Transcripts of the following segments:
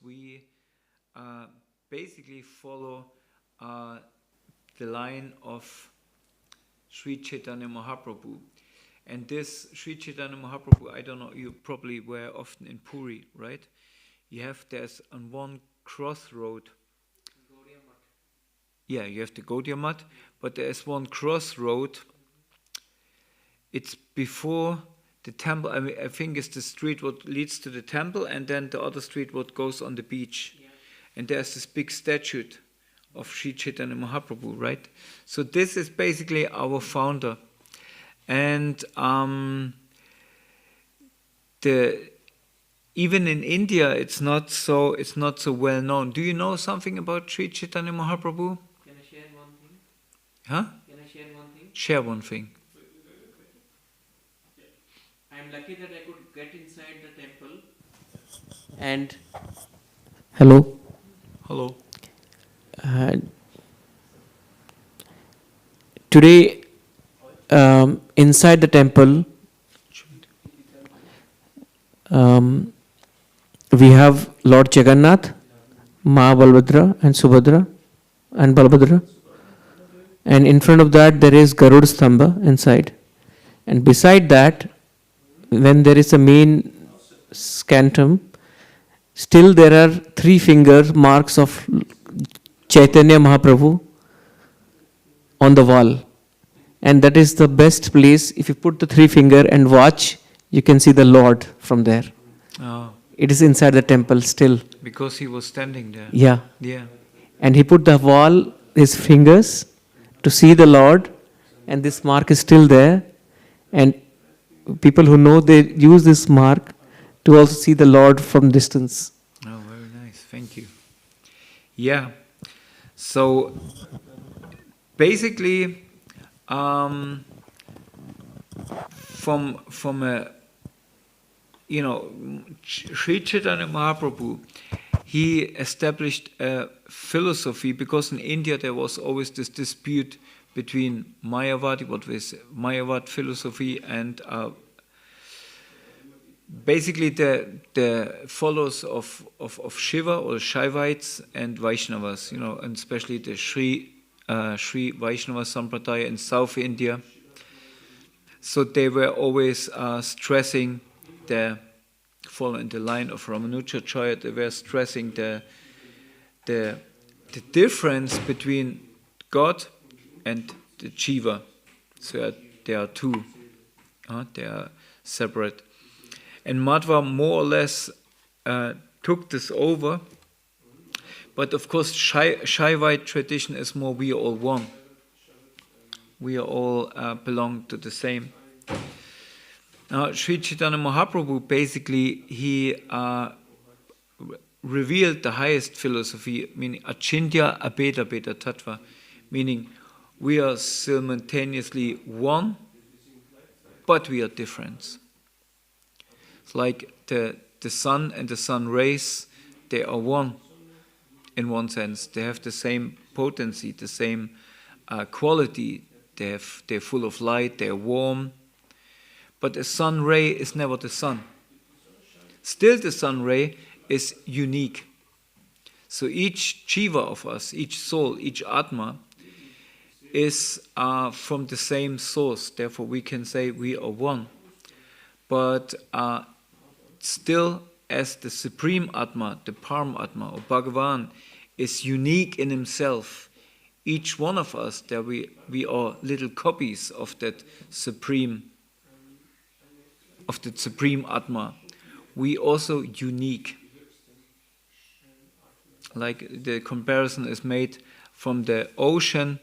we basically follow the line of Sri Chaitanya Mahaprabhu. And this Sri Chaitanya Mahaprabhu, I don't know, you probably were often in Puri, right? There's on one crossroad. Yeah, you have the Gaudiya Math, but there's one crossroad. It's before the temple. I think it's the street what leads to the temple, and then the other street what goes on the beach. Yeah. And there's this big statue of Sri Chaitanya Mahaprabhu, right? So this is basically our founder. And even in India, it's not so well known. Do you know something about Sri Chaitanya Mahaprabhu? Can I share one thing? Huh? Can I share one thing? Share one thing. I'm lucky that I could get inside the temple. And hello. Hello. Today, inside the temple, we have Lord Jagannath, Ma Balbhadra and Subhadra and Balbhadra. And in front of that there is Garuda Stambha inside. And beside that, when there is a main scantum, still there are 3 finger marks of Chaitanya Mahaprabhu on the wall. And that is the best place. If you put the 3 finger and watch, you can see the Lord from there. Oh. It is inside the temple still. Because he was standing there. Yeah. Yeah. And he put the wall, his fingers, to see the Lord, and this mark is still there. And people who know, they use this mark to also see the Lord from distance. Oh, very nice. Thank you. Yeah. So basically, from a, Sri Chaitanya Mahaprabhu, he established a philosophy, because in India there was always this dispute between Mayavad philosophy and basically the followers of Shiva or Shaivites and Vaishnavas, and especially the Sri Vaishnava Sampradaya in South India. So they were always stressing following the line of Ramanujacharya, they were stressing the difference between God and the Jiva. So there are 2. They are separate. And Madhya more or less took this over. But of course, Shaivite tradition is more, we are all one. We are all belong to the same. Now, Sri Chaitanya Mahaprabhu, basically, he revealed the highest philosophy, meaning Achintya Abheda Bheda Tattva, meaning we are simultaneously one, but we are different. It's like the sun and the sun rays, they are one in one sense. They have the same potency, the same quality. They're full of light, they're warm. But a sun ray is never the sun. Still the sun ray is unique. So each jiva of us, each soul, each atma is from the same source. Therefore we can say we are one. But still as the supreme atma, the Param atma or Bhagavan is unique in himself. Each one of us, we are little copies of that supreme Atma. We also unique. Like the comparison is made from the ocean,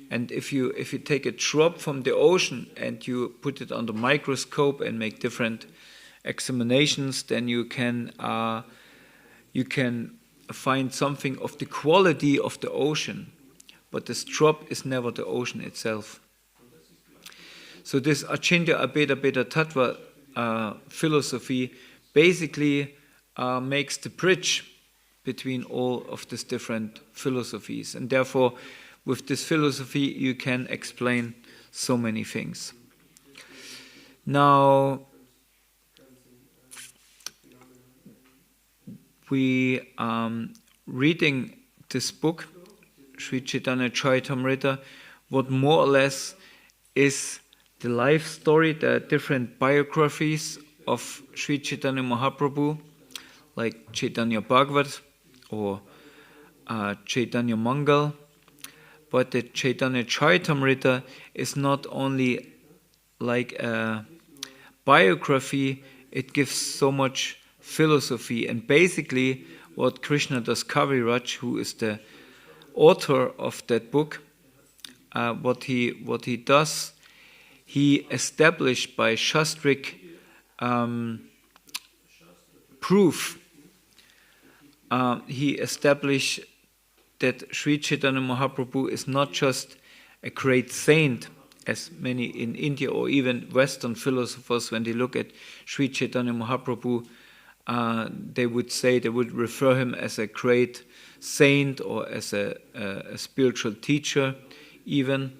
and if you take a drop from the ocean and you put it on the microscope and make different examinations, then you can find something of the quality of the ocean, but this drop is never the ocean itself. So this Achintya Abheda Bheda Tattva philosophy basically makes the bridge between all of these different philosophies. And therefore, with this philosophy, you can explain so many things. Now, we reading this book, Sri Chaitanya Caritamrita, what more or less is the life story, the different biographies of Sri Chaitanya Mahaprabhu, like Chaitanya Bhagavat or Chaitanya Mangal. But the Chaitanya Caritamrita is not only like a biography, it gives so much philosophy. And basically what Krishna Das Kaviraj, who is the author of that book, what he does, he established by Shastric proof, he established that Sri Chaitanya Mahaprabhu is not just a great saint, as many in India or even Western philosophers, when they look at Sri Chaitanya Mahaprabhu, they would refer him as a great saint or as a spiritual teacher even.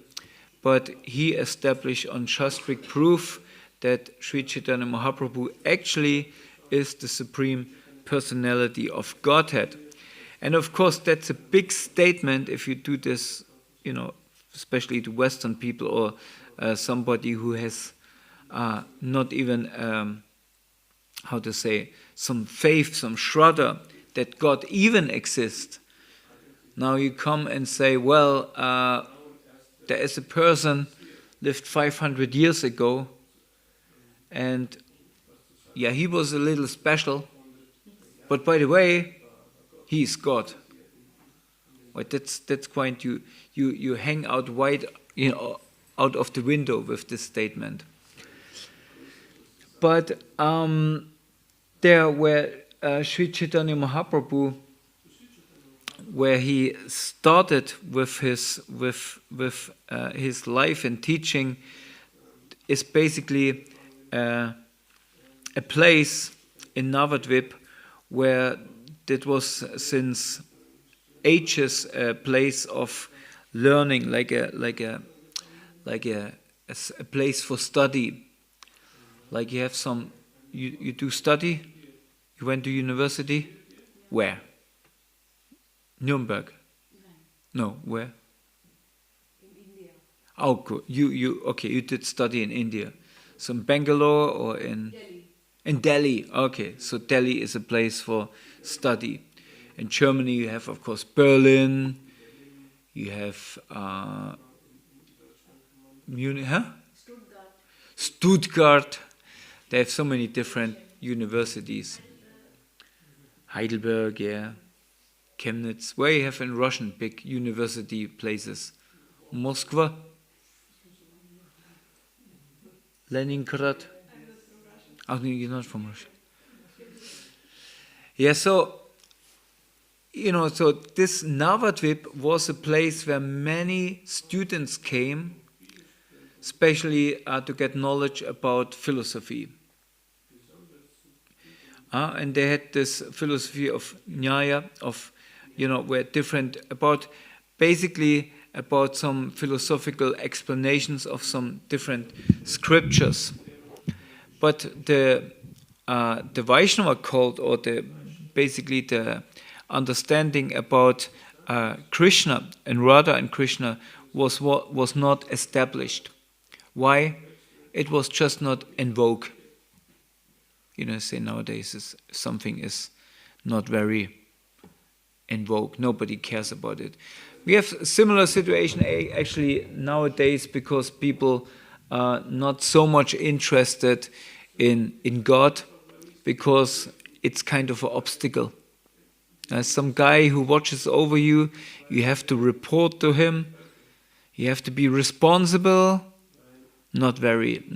But he established on Shastric proof that Sri Chaitanya Mahaprabhu actually is the Supreme Personality of Godhead. And of course, that's a big statement if you do this, especially to Western people or somebody who has not even, some faith, some shraddha that God even exists. Now you come and say, well, there is a person lived 500 years ago, and yeah, he was a little special, but by the way, he is God. But that's quite you hang out wide, out of the window with this statement. But there where Sri Chaitanya Mahaprabhu, where he started with his life and teaching, is basically a place in Navadvip where that was since ages a place of learning, like a place for study. Like you have you do study. You went to university. Where? Nuremberg. No, where? In India. Oh, good. You did study in India. So in Bangalore or in Delhi. In Delhi. Okay, so Delhi is a place for study. In Germany, you have, of course, Berlin. You have Munich, huh? Stuttgart. They have so many different universities. Heidelberg, yeah. Chemnitz. Where you have in Russian big university places? Moscow? Leningrad? Oh, no, you're not from Russia. Yeah, so this Navadvip was a place where many students came, especially to get knowledge about philosophy. And they had this philosophy of Nyaya, where different, basically about some philosophical explanations of some different scriptures. But the Vaishnava cult, or basically the understanding about Krishna and Radha and Krishna was not established. Why? It was just not in vogue. Say nowadays something is not very in vogue. Nobody cares about it. We have a similar situation actually nowadays because people are not so much interested in God because it's kind of an obstacle. Some guy who watches over you, you have to report to him. You have to be responsible. Not very, it's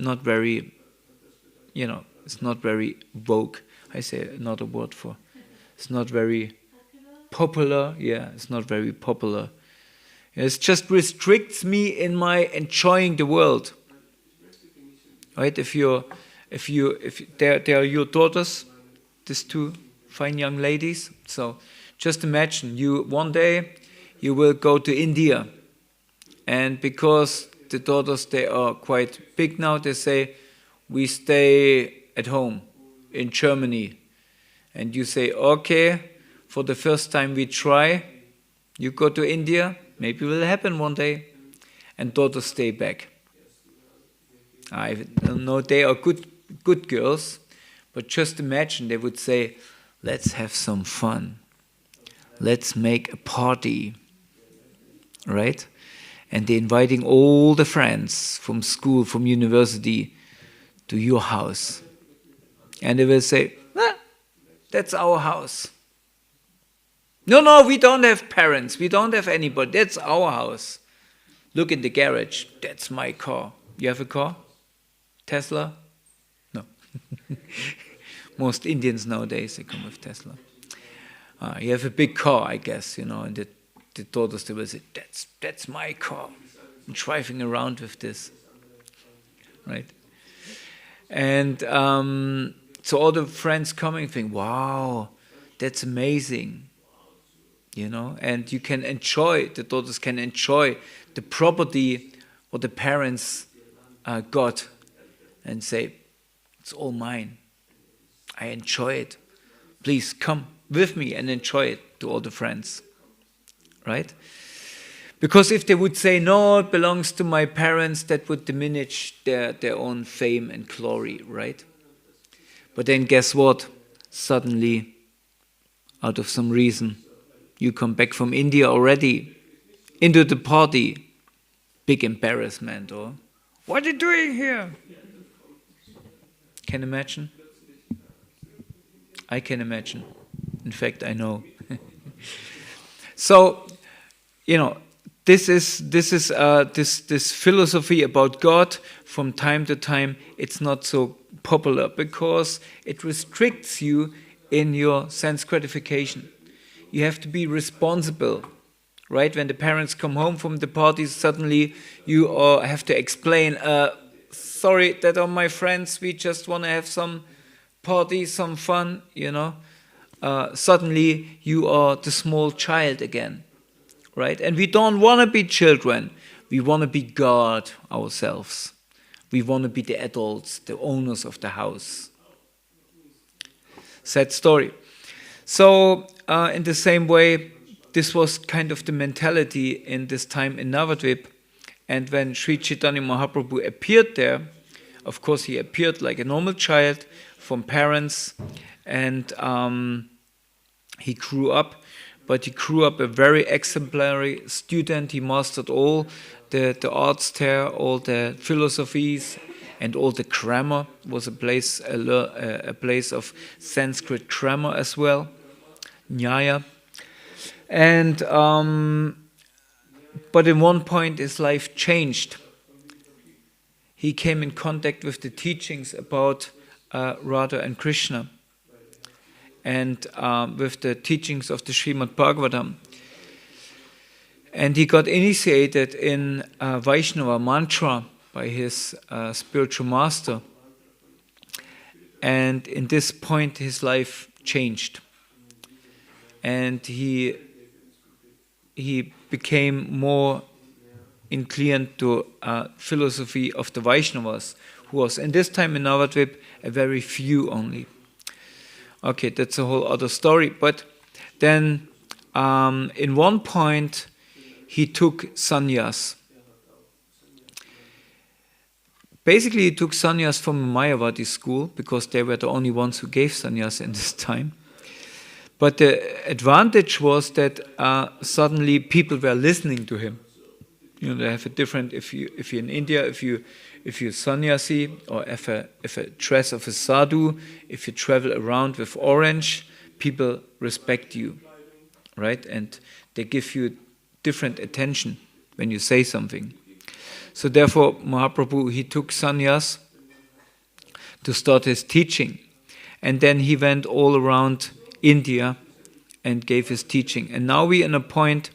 not very vogue. I say another word for. It's not very popular. Yeah, it's not very popular. It just restricts me in my enjoying the world. Right? If they are your daughters, these two fine young ladies. So just imagine one day you will go to India, and because the daughters, they are quite big now, they say, we stay at home in Germany, And you say, okay, for the first time we try, you go to India, maybe it will happen one day, and daughters stay back. I don't know, they are good girls, but just imagine they would say, let's have some fun. Let's make a party, right? And they're inviting all the friends from school, from university, to your house. And they will say, that's our house. No, we don't have parents. We don't have anybody. That's our house. Look in the garage. That's my car. You have a car? Tesla? No. Most Indians nowadays, they come with Tesla. You have a big car, I guess, and the daughters, they will say, that's my car. I'm driving around with this. Right? And so all the friends coming think, wow, that's amazing. And you can enjoy, the daughters can enjoy the property what the parents got and say, it's all mine. I enjoy it. Please come with me and enjoy it, to all the friends. Right? Because if they would say, no, it belongs to my parents, that would diminish their own fame and glory, right? But then guess what? Suddenly, out of some reason, you come back from India already into the party. Big embarrassment, or what are you doing here? Can you imagine? I can imagine. In fact, I know. So, this philosophy about God. From time to time, it's not so popular because it restricts you in your sense gratification. You have to be responsible, right? When the parents come home from the parties, suddenly you have to explain, sorry, that are my friends, we just want to have some party, some fun, Suddenly you are the small child again, right? And we don't want to be children. We want to be God ourselves. We want to be the adults, the owners of the house. Sad story. So, in the same way, this was kind of the mentality in this time in Navadvip. And when Sri Chaitanya Mahaprabhu appeared there, of course he appeared like a normal child from parents, and he grew up, but he grew up a very exemplary student. He mastered all the arts there, all the philosophies, and all the grammar. It was a place of Sanskrit grammar as well, Nyaya. And but in one point his life changed. He came in contact with the teachings about Radha and Krishna, and with the teachings of the Srimad-Bhagavatam. And he got initiated in Vaishnava mantra by his spiritual master. And in this point his life changed. And he became more inclined to philosophy of the Vaishnavas, who was in this time in Navadvip a very few only. Okay, that's a whole other story. But then in one point he took sannyas. Basically he took sannyas from a Mayavadi school because they were the only ones who gave sannyas in this time. But the advantage was that suddenly people were listening to him. They have a different. If you're in India, if you're sannyasi, or if a dress of a sadhu, if you travel around with orange, people respect you, right? And they give you different attention when you say something. So therefore, Mahaprabhu, he took sannyas to start his teaching, and then he went all around India and gave his teaching. And now we're in a point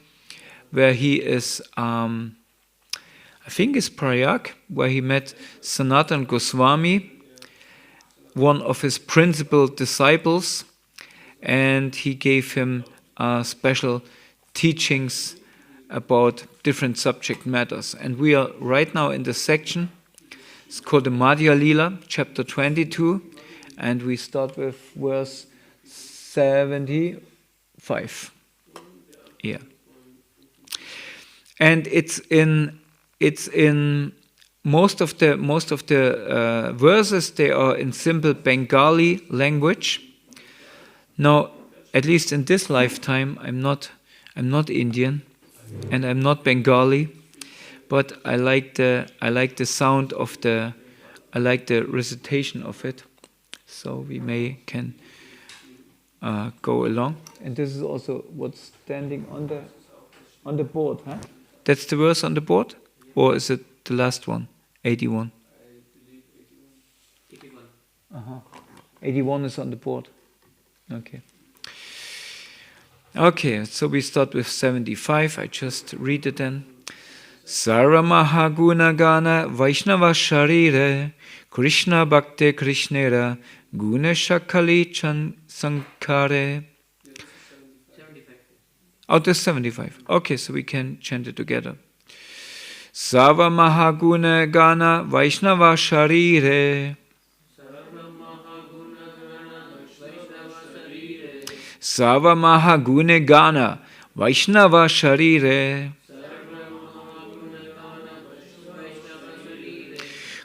where he is, I think it's Prayag, where he met Sanatan Goswami, one of his principal disciples, and he gave him special teachings about different subject matters. And we are right now in the section, it's called the Madhya Lila, chapter 22, and we start with verse 75. Yeah. And it's in most of the verses. They are in simple Bengali language. Now, at least in this lifetime, I'm not Indian, and I'm not Bengali, but I like the sound of I like the recitation of it. So we can go along. And this is also what's standing on the board, huh? That's the verse on the board, or is it the last one? 81. 81 is on the board. Okay. Okay, so we start with 75. I just read it then. Sarva Mahaguna Gana Vaishnava Sharire Krishna Bhakte Krishnera Guna Shakali Sankare. Oh, there's 75. Okay, so we can chant it together. Sarva Mahaguna Gana Vaishnava Sharire Sarva Mahaguna Gana Vaishnava Sharire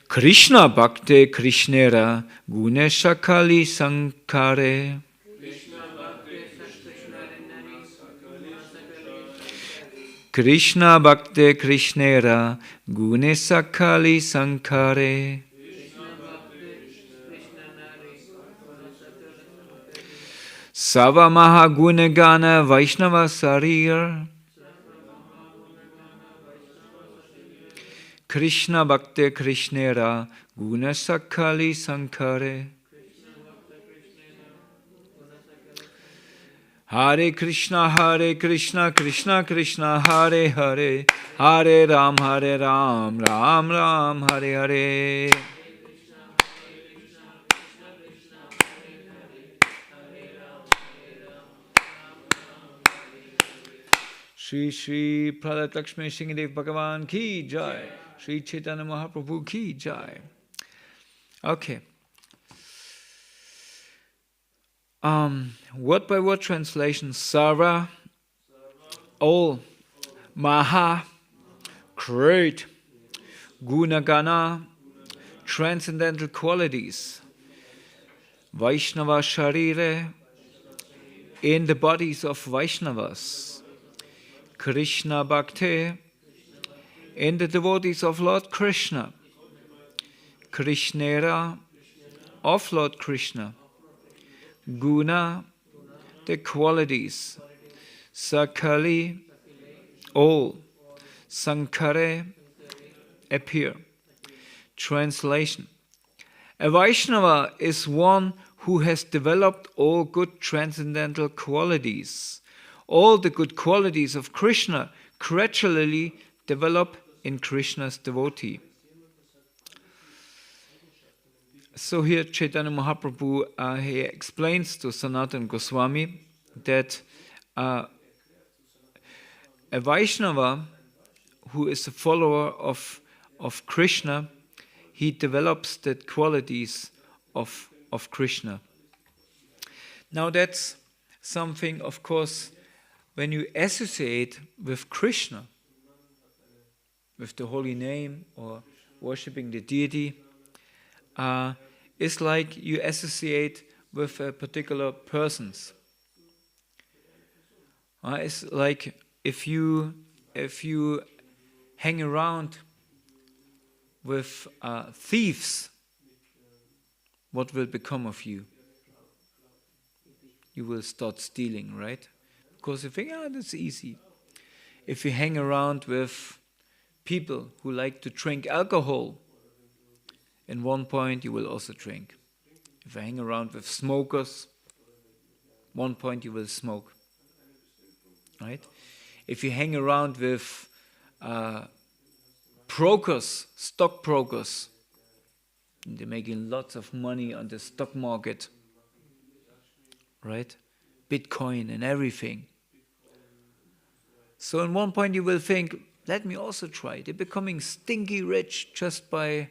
Krishna Bhakte Krishnera Guna Shakali Sankare. Krishna Bhakte Krishnera Gune Sakali Sankare. Sava Mahaguna Gana Vaishnava Sarir Krishna Bhakte Krishnera Guna Sakali Sankare. Hare Krishna, Krishna Krishna, Hare Hare, Hare Ram, Ram Ram, Hare Hare. Shri Shri Prahlad Lakshmi Shingadev Bhagavan ki jai. Shri Chaitanya Mahaprabhu ki jai. Okay. Word by word translation. Sarva, all, Maha, great, Gunagana, transcendental qualities, Vaishnava Sharire, in the bodies of Vaishnavas, Krishna Bhakti, in the devotees of Lord Krishna, Krishnera, of Lord Krishna, Guna, the qualities, Sakali, all, Sankare, appear. Translation. A Vaishnava is one who has developed all good transcendental qualities. All the good qualities of Krishna gradually develop in Krishna's devotee. So here Chaitanya Mahaprabhu he explains to Sanatana Goswami that a Vaishnava who is a follower of Krishna, he develops the qualities of Krishna. Now that's something, of course, when you associate with Krishna, with the holy name or worshipping the deity, it's like you associate with a particular persons. It's like if you hang around with thieves, what will become of you? You will start stealing, right? Because you think, that's easy. If you hang around with people who like to drink alcohol, in one point you will also drink. If you hang around with smokers, one point you will smoke. Right? If you hang around with brokers, stockbrokers, they're making lots of money on the stock market, right? Bitcoin and everything. So at one point you will think, let me also try. They're becoming stinky rich just by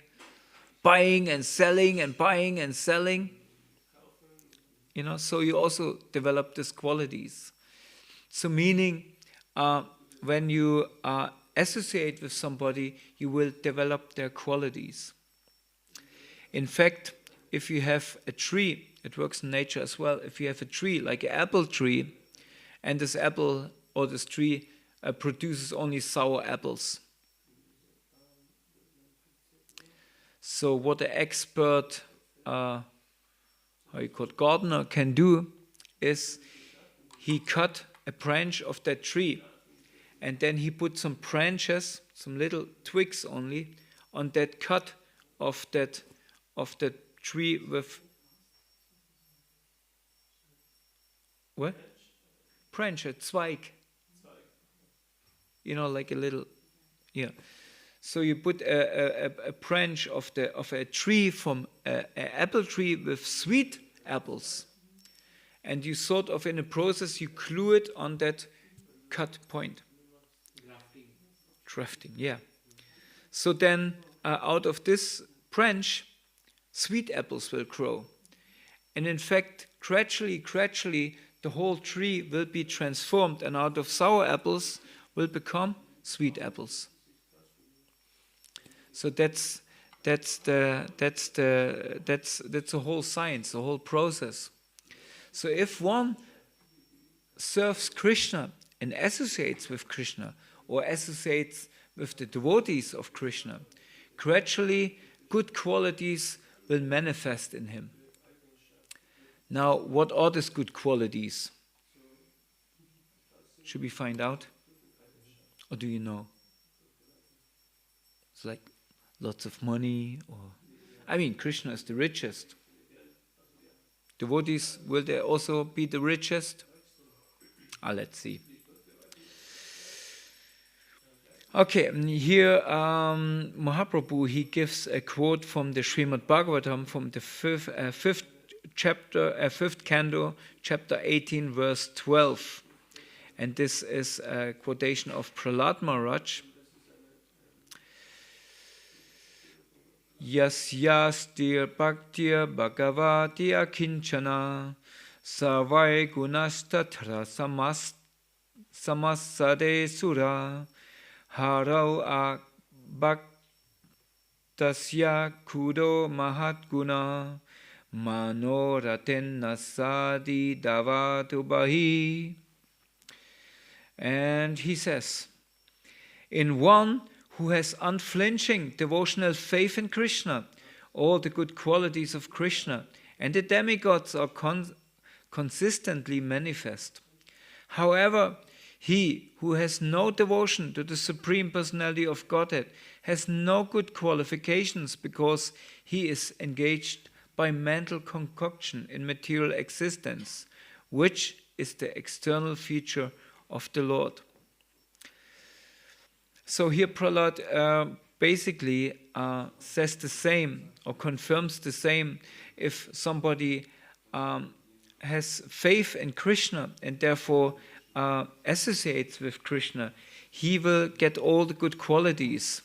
buying and selling and buying and selling. So you also develop these qualities. So meaning, when you associate with somebody, you will develop their qualities. In fact, if you have a tree, it works in nature as well. If you have a tree, like an apple tree, and this apple or this tree produces only sour apples. So what an expert, gardener can do is he cut a branch of that tree, and then he put some branches, some little twigs only, on that cut of that tree with what? Branch, a Zweig. Like a little, yeah. So you put a branch of a tree from an apple tree with sweet apples, and you sort of in a process you glue it on that cut point. Drafting, yeah. So then out of this branch, sweet apples will grow, and in fact, gradually, the whole tree will be transformed, and out of sour apples will become sweet apples. So that's the whole science, the whole process. So if one serves Krishna and associates with Krishna, or associates with the devotees of Krishna, gradually good qualities will manifest in him. Now, what are these good qualities? Should we find out? Or do you know? It's like lots of money, or Krishna is the richest. Devotees, will they also be the richest? Let's see. Okay, here Mahaprabhu, he gives a quote from the Srimad-Bhagavatam, from the fifth canto, chapter 18, verse 12. And this is a quotation of Prahlad Maharaj. Yasyastir bhaktir bhagavatia kinchana savai gunastatra samasade sura harau bhaktasya kudo mahatguna manoraten nasadi davatubahi. And he says, in one who has unflinching devotional faith in Krishna, all the good qualities of Krishna and the demigods are consistently manifest. However, he who has no devotion to the Supreme Personality of Godhead has no good qualifications, because he is engaged by mental concoction in material existence, which is the external feature of the Lord. So here Prahlad basically says the same, or confirms the same. If somebody has faith in Krishna and therefore associates with Krishna, he will get all the good qualities.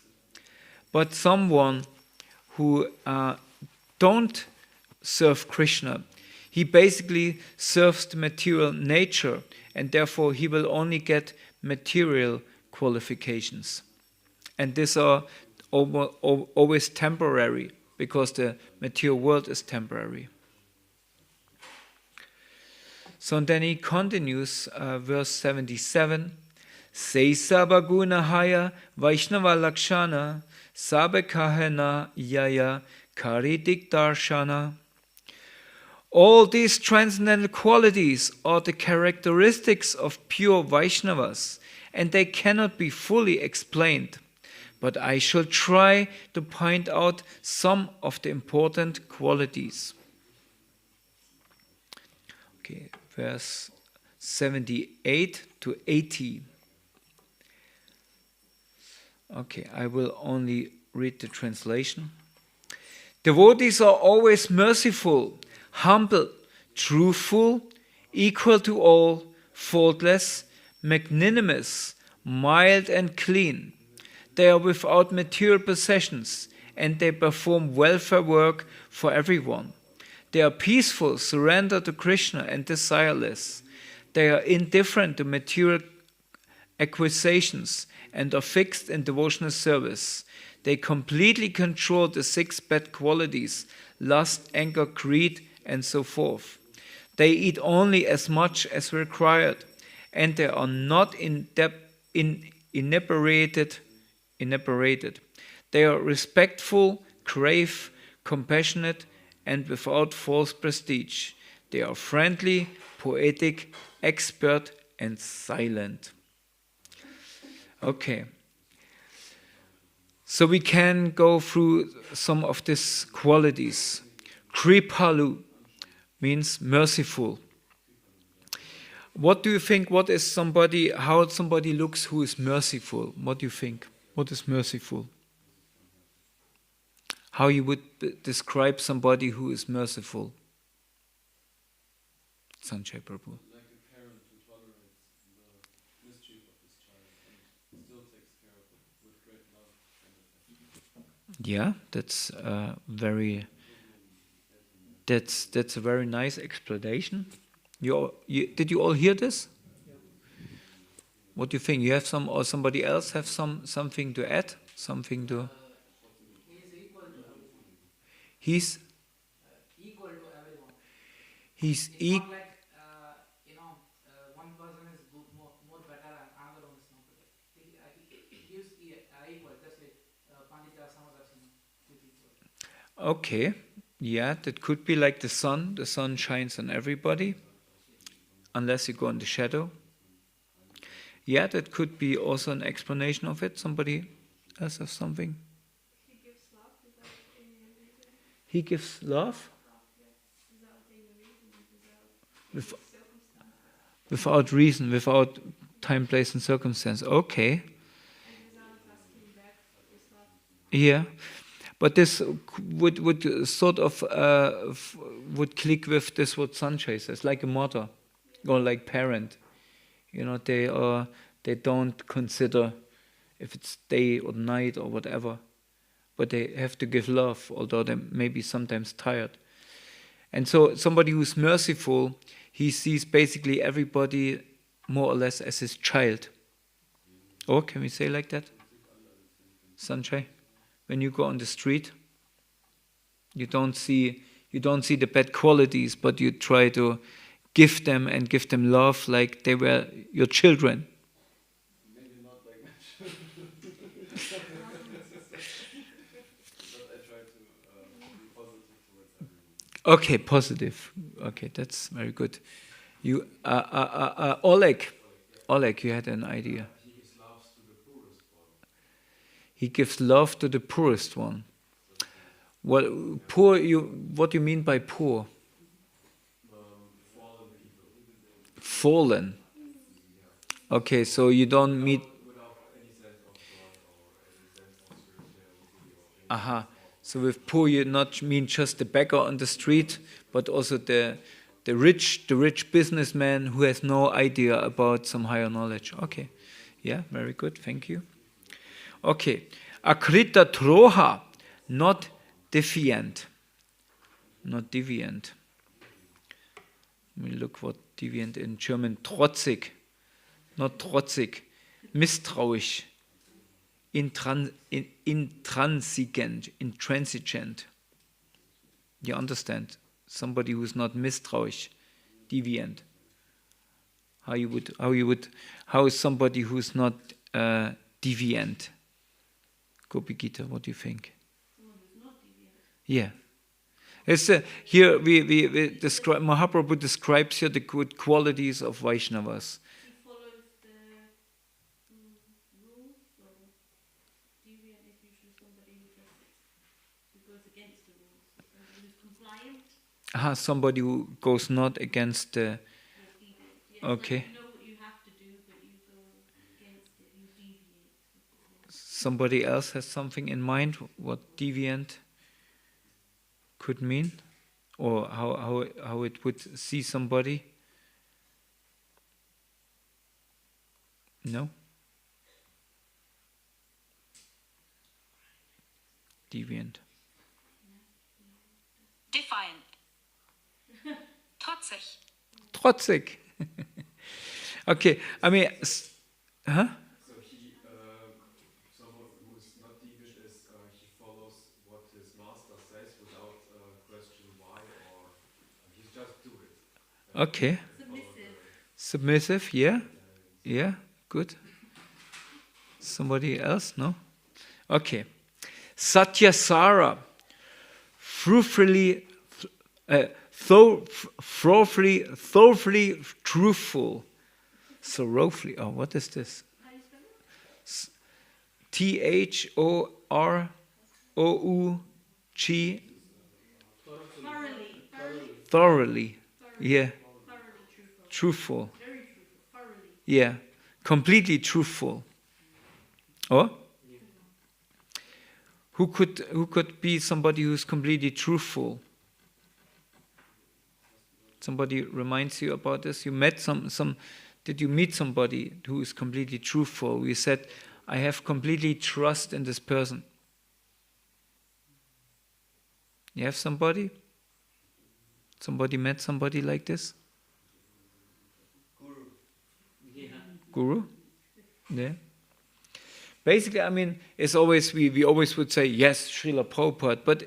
But someone who don't serve Krishna, he basically serves the material nature, and therefore he will only get material qualifications. And these are always temporary, because the material world is temporary. So then he continues, verse 77, Seisaba gunahaya Vaishnava lakshana sabekahena yaya karidik darshana. All these transcendental qualities are the characteristics of pure Vaishnavas, and they cannot be fully explained. But I shall try to point out some of the important qualities. Okay, verse 78 to 80. Okay, I will only read the translation. Devotees are always merciful, humble, truthful, equal to all, faultless, magnanimous, mild and clean. They are without material possessions, and they perform welfare work for everyone. They are peaceful, surrendered to Krishna, and desireless. They are indifferent to material acquisitions and are fixed in devotional service. They completely control the 6 bad qualities: lust, anger, greed, and so forth. They eat only as much as required, and they are not inebriated. They are respectful, grave, compassionate, and without false prestige. They are friendly, poetic, expert, and silent. Okay. So we can go through some of these qualities. Kripalu means merciful. What do you think? What is somebody? How somebody looks who is merciful? What do you think? What is merciful? How you would describe somebody who is merciful? Sanjay Prabhu. Like a parent who tolerates the mischief of his child and still takes care of it with great love and affection. Yeah, that's that's a very nice explanation. Did you all hear this? What do you think? You have some, or somebody else have something to add? Something to? He's equal to everyone. He's It's equal. not like one person is more better and another one is not better. He gives equal, just like Pandita Samadarshana with equal. Okay, yeah, that could be like the sun. The sun shines on everybody, unless you go in the shadow. Yeah, that could be also an explanation of it. Somebody else have something? He gives love without any reason. He gives love Without any reason, without With- circumstance, without reason, without time, place, and circumstance. Okay, and without asking back his love. yeah, but this would sort of would click with this what Sanjay says, like a mother or like parent. They don't consider if it's day or night or whatever, but they have to give love, although they may be sometimes tired. And so somebody who's merciful, he sees basically everybody more or less as his child. Or can we say like that? Sanjay? When you go on the street, you don't see the bad qualities, but you try to give them love like they were your children. Maybe not like much. But I try to be positive towards everyone. Okay, positive. Okay, that's very good. You, Oleg, you had an idea. He gives love to the poorest one. What do you mean by poor? Fallen. Okay, so you don't meet. Aha. So with poor, you not mean just the beggar on the street, but also the rich businessman who has no idea about some higher knowledge. Okay, yeah, very good. Thank you. Okay, akrita troha, not defiant. Not deviant. Let me look what deviant in German. Trotzig, not trotzig. Misstrauisch. Intransigent. You understand? Somebody who's not misstrauisch, deviant. How is somebody who's not deviant? Gopi Gita, what do you think? Someone who's not deviant. Yeah. It's, here we describe, Mahaprabhu describes here the good qualities of Vaishnavas. He follows the rules, or deviant is usually somebody who goes against the rules. Somebody who's compliant. Somebody who goes not against the. Or deviant. Yeah, Okay. Like you know what you have to do, but you go against it. You deviate. Somebody else has something in mind what deviant could mean, or how it would see somebody. No? Deviant. Defiant. Trotzig. Okay, I mean, huh? So he, someone who is not devious is he follows what his master says without question why, or he just do it. Okay. Submissive, yeah. Yeah, good. Somebody else? No? Okay. Satyasara, thoroughly truthful. Thoroughly, oh, what is this? Thorough. Thoroughly. Yeah. Truthful. Yeah. Completely truthful. Oh? Who could be somebody who's completely truthful? Somebody reminds you about this? You met did you meet somebody who is completely truthful? You said, I have completely trust in this person. You have somebody? Somebody met somebody like this? Guru? Yeah. Basically, I mean, it's always we always would say yes, Srila Prabhupada, but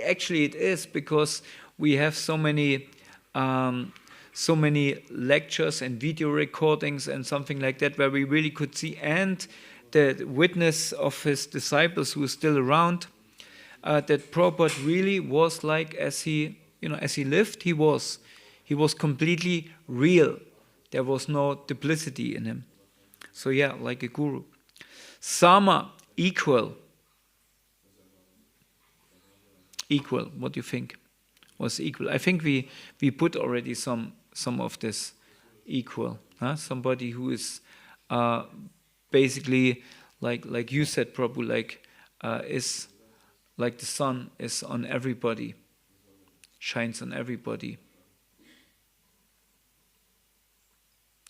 actually it is because we have so many lectures and video recordings and something like that where we really could see, and the witness of his disciples who is still around, that Prabhupada really was like as he lived, he was completely real. There was no duplicity in him. So yeah, like a guru. Sama, equal. Equal, what do you think? Was equal. I think we put already some of this equal. Huh? Somebody who is basically like you said, Prabhu, is like the sun is on everybody, shines on everybody.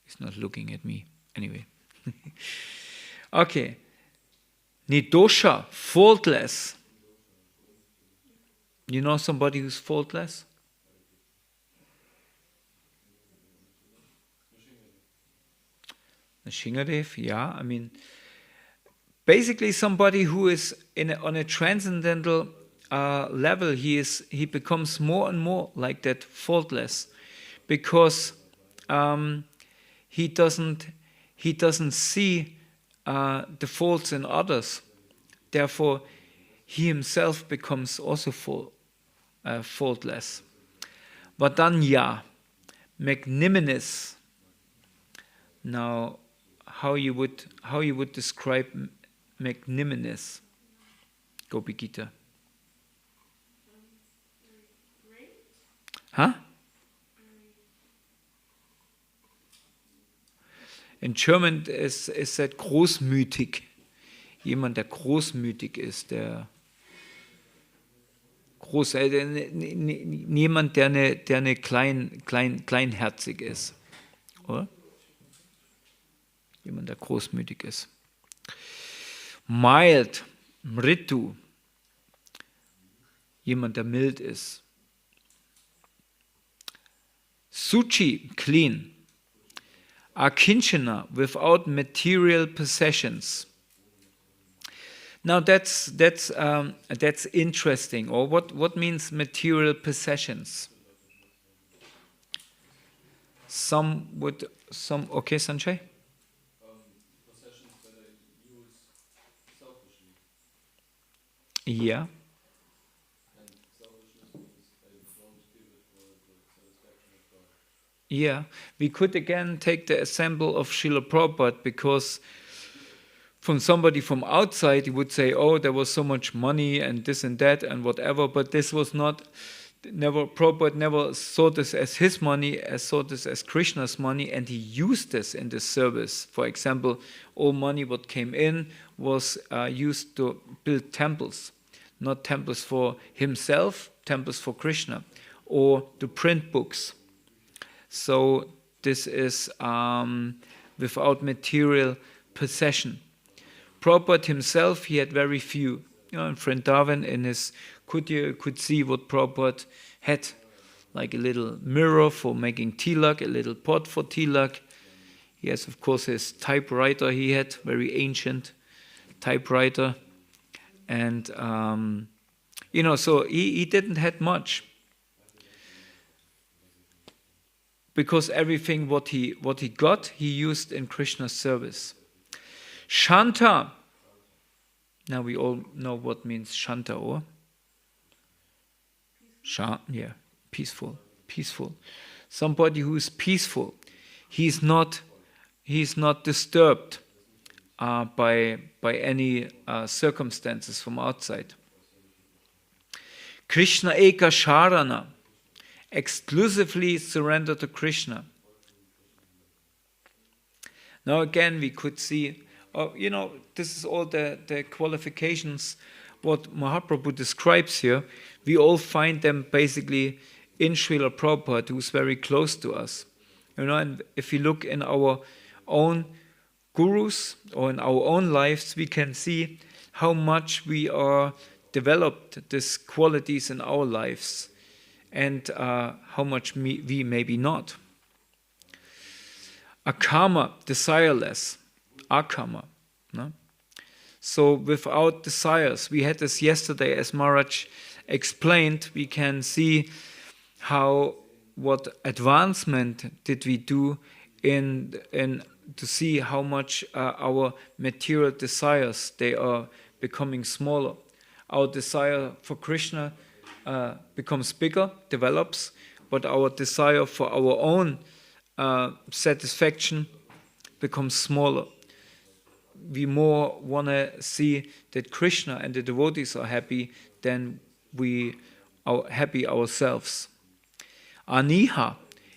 He's not looking at me. Anyway. Okay. Nidosha, faultless. You know somebody who's faultless? Shingadev, yeah. I mean, basically somebody who is on a transcendental level, he becomes more and more like that, faultless, because he doesn't see the faults in others. Therefore, he himself becomes also faultless. Vadanya, magnanimous. Now, how you would describe magnanimous? Gopi Gita. Huh? In German ist that großmütig. Jemand, der großmütig ist, niemand, der eine kleinherzig ist. Oder? Jemand, der großmütig ist. Mild, mritu. Jemand, der mild ist. Suchi, clean. Akinchana, without material possessions. Now that's interesting. Or what means material possessions? Okay, Sanjay? Possessions that I use selfishly. Yeah. And selfishness means I don't give it for the satisfaction of God. Yeah. We could again take the example of Srila Prabhupada, because from somebody from outside, he would say, oh, there was so much money and this and that and whatever, but this was Prabhupada never saw this as his money, saw this as Krishna's money, and he used this in the service. For example, all money what came in was used to build temples, not temples for himself, temples for Krishna, or to print books. So this is without material possession. Prabhupada himself, he had very few. In Vrindavan, in his kutir, could see what Prabhupada had. like a little mirror for making tilak, a little pot for tilak. He has, of course, his typewriter he had, very ancient typewriter. And, so he didn't have much. Because everything what he got, he used in Krishna's service. Shanta. Now we all know what means Shanta, or? Peaceful. Somebody who is peaceful. He's not disturbed by any circumstances from outside. Krishna Eka Sharana. Exclusively surrender to Krishna. Now again we could see, this is all the qualifications what Mahaprabhu describes here. We all find them basically in Srila Prabhupada, who's very close to us. And if we look in our own gurus or in our own lives, we can see how much we are developed these qualities in our lives. And how much we maybe not. Akama, desireless. Akama. No? So without desires, we had this yesterday, as Maharaj explained, we can see what advancement did we do in to see how much our material desires, they are becoming smaller. Our desire for Krishna becomes bigger, develops, but our desire for our own satisfaction becomes smaller. We more want to see that Krishna and the devotees are happy than we are happy ourselves. Aniha,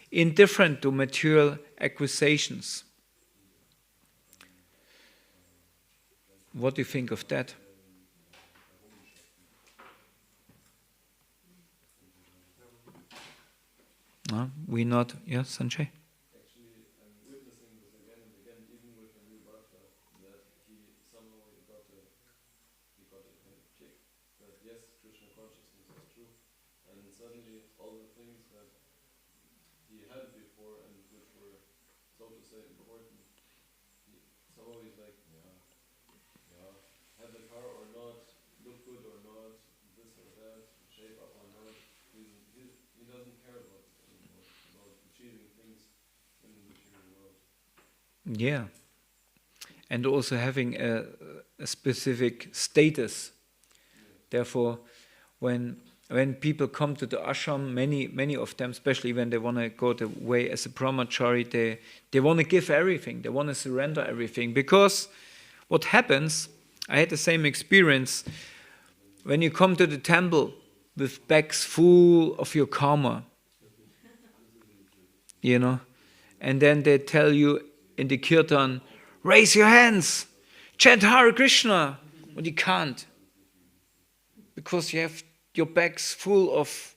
indifferent to material acquisitions. What do you think of that? We not, yeah, Sanjay? Actually, I'm witnessing this again and again, even with a new bhakta, that somehow got a kind of kick. That yes, Krishna consciousness is true, and suddenly all the things that he had before and which were, so to say, important, somehow he's like, have the car or not, look good or not, this or that, shape up or not. He doesn't care about achieving things in the material world. Yeah. And also having a specific status. Therefore, when people come to the ashram, many of them, especially when they want to go the way as a brahmachari, they want to give everything, they want to surrender everything. Because what happens, I had the same experience, when you come to the temple with bags full of your karma, and then they tell you in the kirtan, raise your hands, chant Hare Krishna, but you can't, because you have your bags full of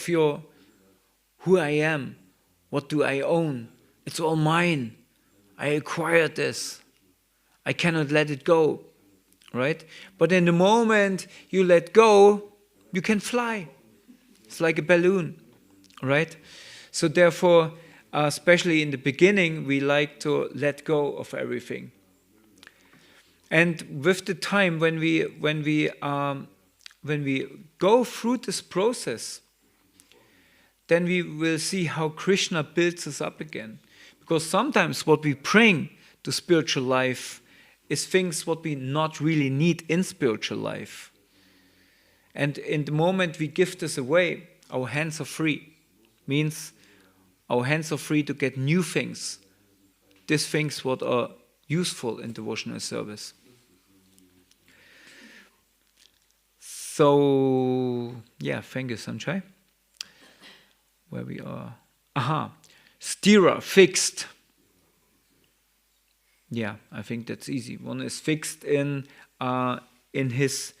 your who I am, what do I own, it's all mine, I acquired this, I cannot let it go, right? But in the moment you let go, you can fly. It's like a balloon, right? So therefore, especially in the beginning, we like to let go of everything. And with the time, when we go through this process, then we will see how Krishna builds us up again. Because sometimes what we bring to spiritual life is things what we not really need in spiritual life. And in the moment we give this away, our hands are free. Means our hands are free to get new things. These things what are useful in devotional service. So, yeah, thank you, Sanjay. Where we are. Stira, fixed. Yeah, I think that's easy. One is fixed in his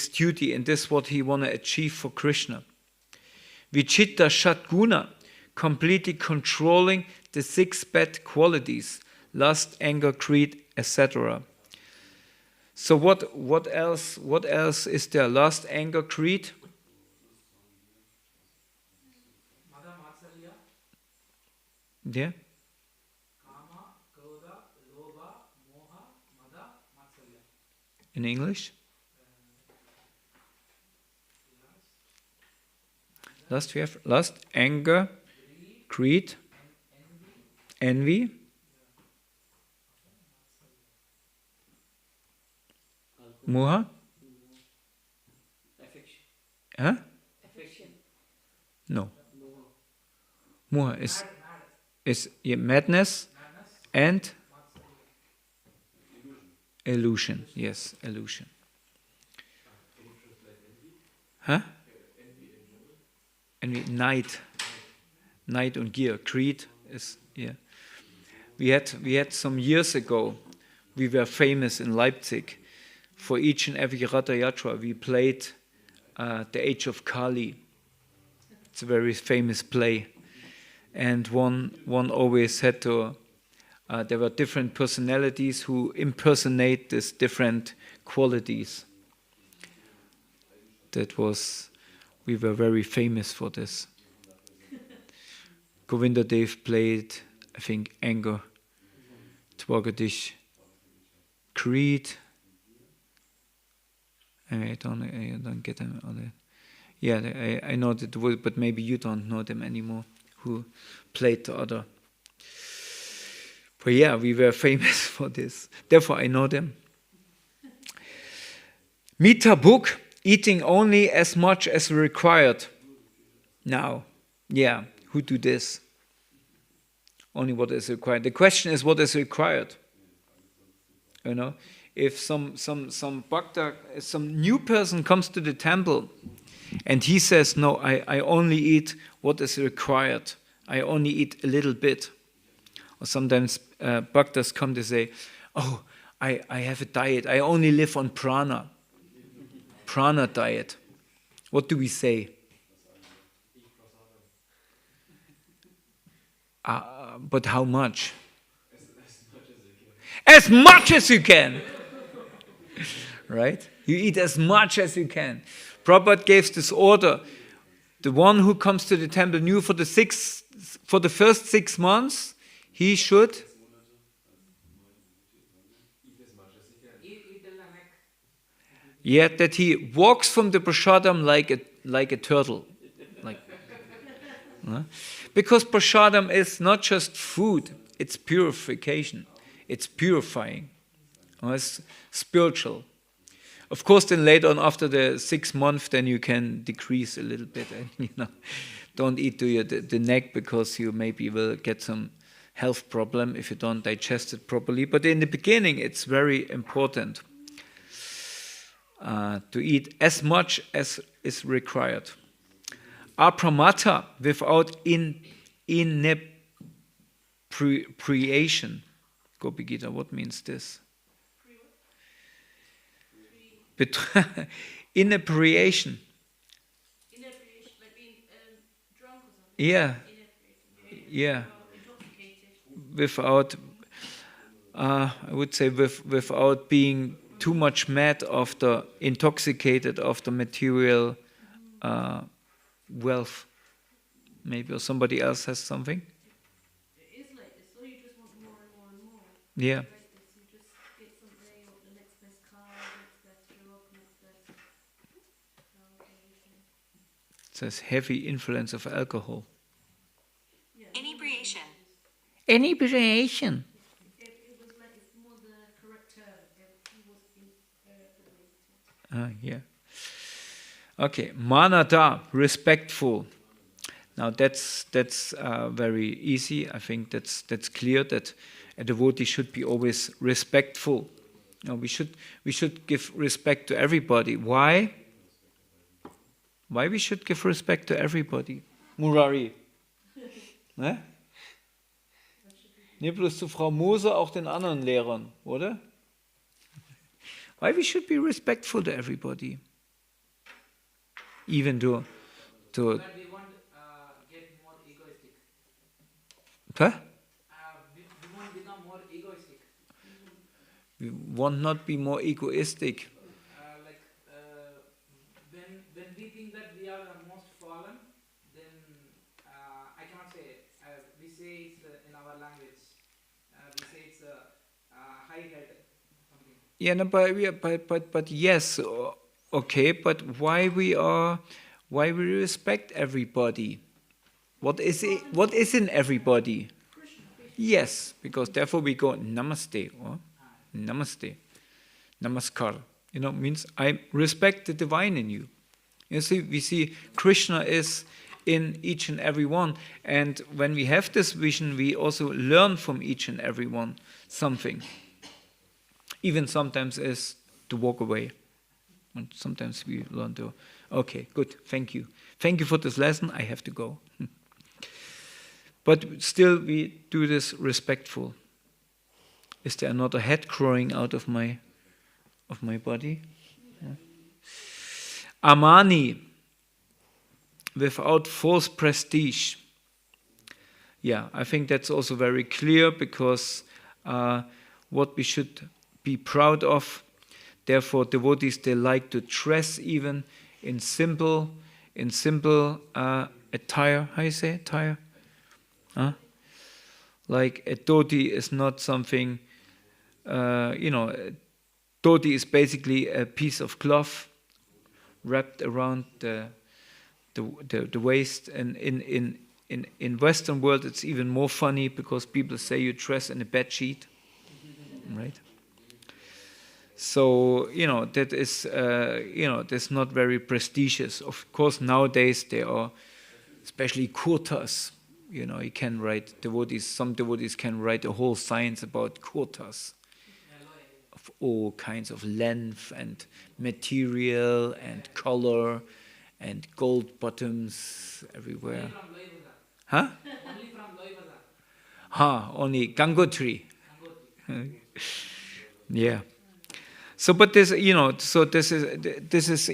duty, and this is what he want to achieve for Krishna. Vichitta Shatguna, completely controlling the 6 bad qualities, lust, anger, greed, etc. So what else is there? Lust, anger, greed? Yeah? Kama, Krodha, Lobha, Moha, Mada, Matsalya. In English? Lust, we have lust, anger, greed, envy, moha. Huh? No. Moha is madness and illusion. Yes, illusion. Huh? Envy, night und Gier. Greed is, yeah. We had some years ago, we were famous in Leipzig. For each and every Ratha Yatra, we played The Age of Kali. It's a very famous play. And one always had to, there were different personalities who impersonate these different qualities. We were very famous for this. Govinda Dev played, I think, anger, Twagadish, greed. I don't get them all that. Yeah, I know that word, but maybe you don't know them anymore, who played the other. But yeah, we were famous for this. Therefore, I know them. Mita book, eating only as much as required. Now, yeah, who do this? Only what is required. The question is, what is required? You know, if some bhakta, some new person comes to the temple and he says, no, I only eat what is required. I only eat a little bit. Or sometimes bhaktas come to say, oh, I have a diet. I only live on prana. Prana diet. What do we say? But how much? As much as you can. Right? You eat as much as you can. Prabhupada gave this order. The one who comes to the temple new for the first 6 months, he should yet that he walks from the prasadam like a turtle. Because prasadam is not just food, it's purification. It's purifying. It's spiritual. Of course, then later on, after the 6 months, then you can decrease a little bit. And, don't eat to the neck because you maybe will get some health problem if you don't digest it properly. But in the beginning, it's very important to eat as much as is required. Apramata, without inebriation. Gopi Gita, what means this? Inebriation. Inebriation, like being drunk or something? Yeah. Yeah. Without, I would say, without being too much mad after, intoxicated after material wealth. Maybe, or somebody else has something? It is like this, so you just want more and more and more. Yeah. Like this, you just get something, or the next best car, next best job, next best everything. It says heavy influence of alcohol. Yeah. Inebriation. Inebriation. It was like, it's more the correct term. He was inebriated. Yeah. Okay, manada, respectful. Now that's very easy. I think that's clear that a devotee should be always respectful. Now we should give respect to everybody. Why? Why we should give respect to everybody? Murari. Ne? Nicht bloß zu Frau Moser, auch den anderen Lehrern, oder? Why we should be respectful to everybody? Even to But we won't get more egoistic. huh? We won't become more egoistic. We want not be more egoistic. When we think that we are the most fallen, then I cannot say it. We say it's I read something. Yeah, no, but yes, okay. But why we respect everybody? What is it? What is in everybody? Yes, because therefore we go namaste or namaste, namaskar. Means I respect the divine in you. You see, we see Krishna is in each and every one, and when we have this vision, we also learn from each and every one something. Even sometimes is to walk away. And sometimes we learn to, okay, good, thank you. Thank you for this lesson, I have to go. But still we do this respectful. Is there not a head growing out of my body? Yeah. Amani, without false prestige. Yeah, I think that's also very clear, because what we should be proud of. Therefore, devotees, they like to dress even in simple attire. How you say attire? Huh? Like a dhoti is not something. Dhoti is basically a piece of cloth wrapped around the waist. And in Western world, it's even more funny, because people say you dress in a bed sheet, right? So, that is, that's not very prestigious. Of course, nowadays there are, especially kurtas, you can write, some devotees can write a whole science about kurtas, of all kinds of length and material and color and gold bottoms everywhere. Huh? Only from Loi Bazaar. Only Gangotri. Yeah. So, but this, this is,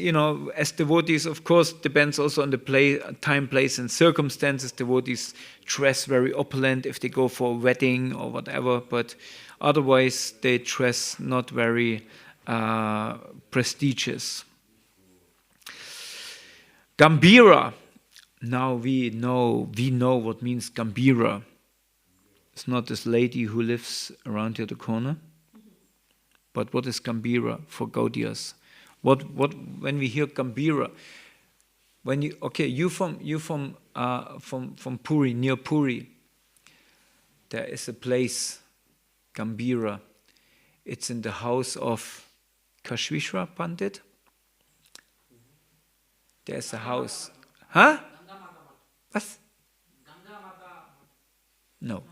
as devotees, of course, depends also on the time, place, and circumstances. Devotees dress very opulent if they go for a wedding or whatever, but otherwise they dress not very prestigious. Gambira. Now we know what means Gambira. It's not this lady who lives around here the corner. But what is Gambira for Gaudiyas? What when we hear Gambira, when you from Puri, near Puri, there is a place, Gambira. It's in the house of Kashvishra Pandit. There's a house. Huh? What? No.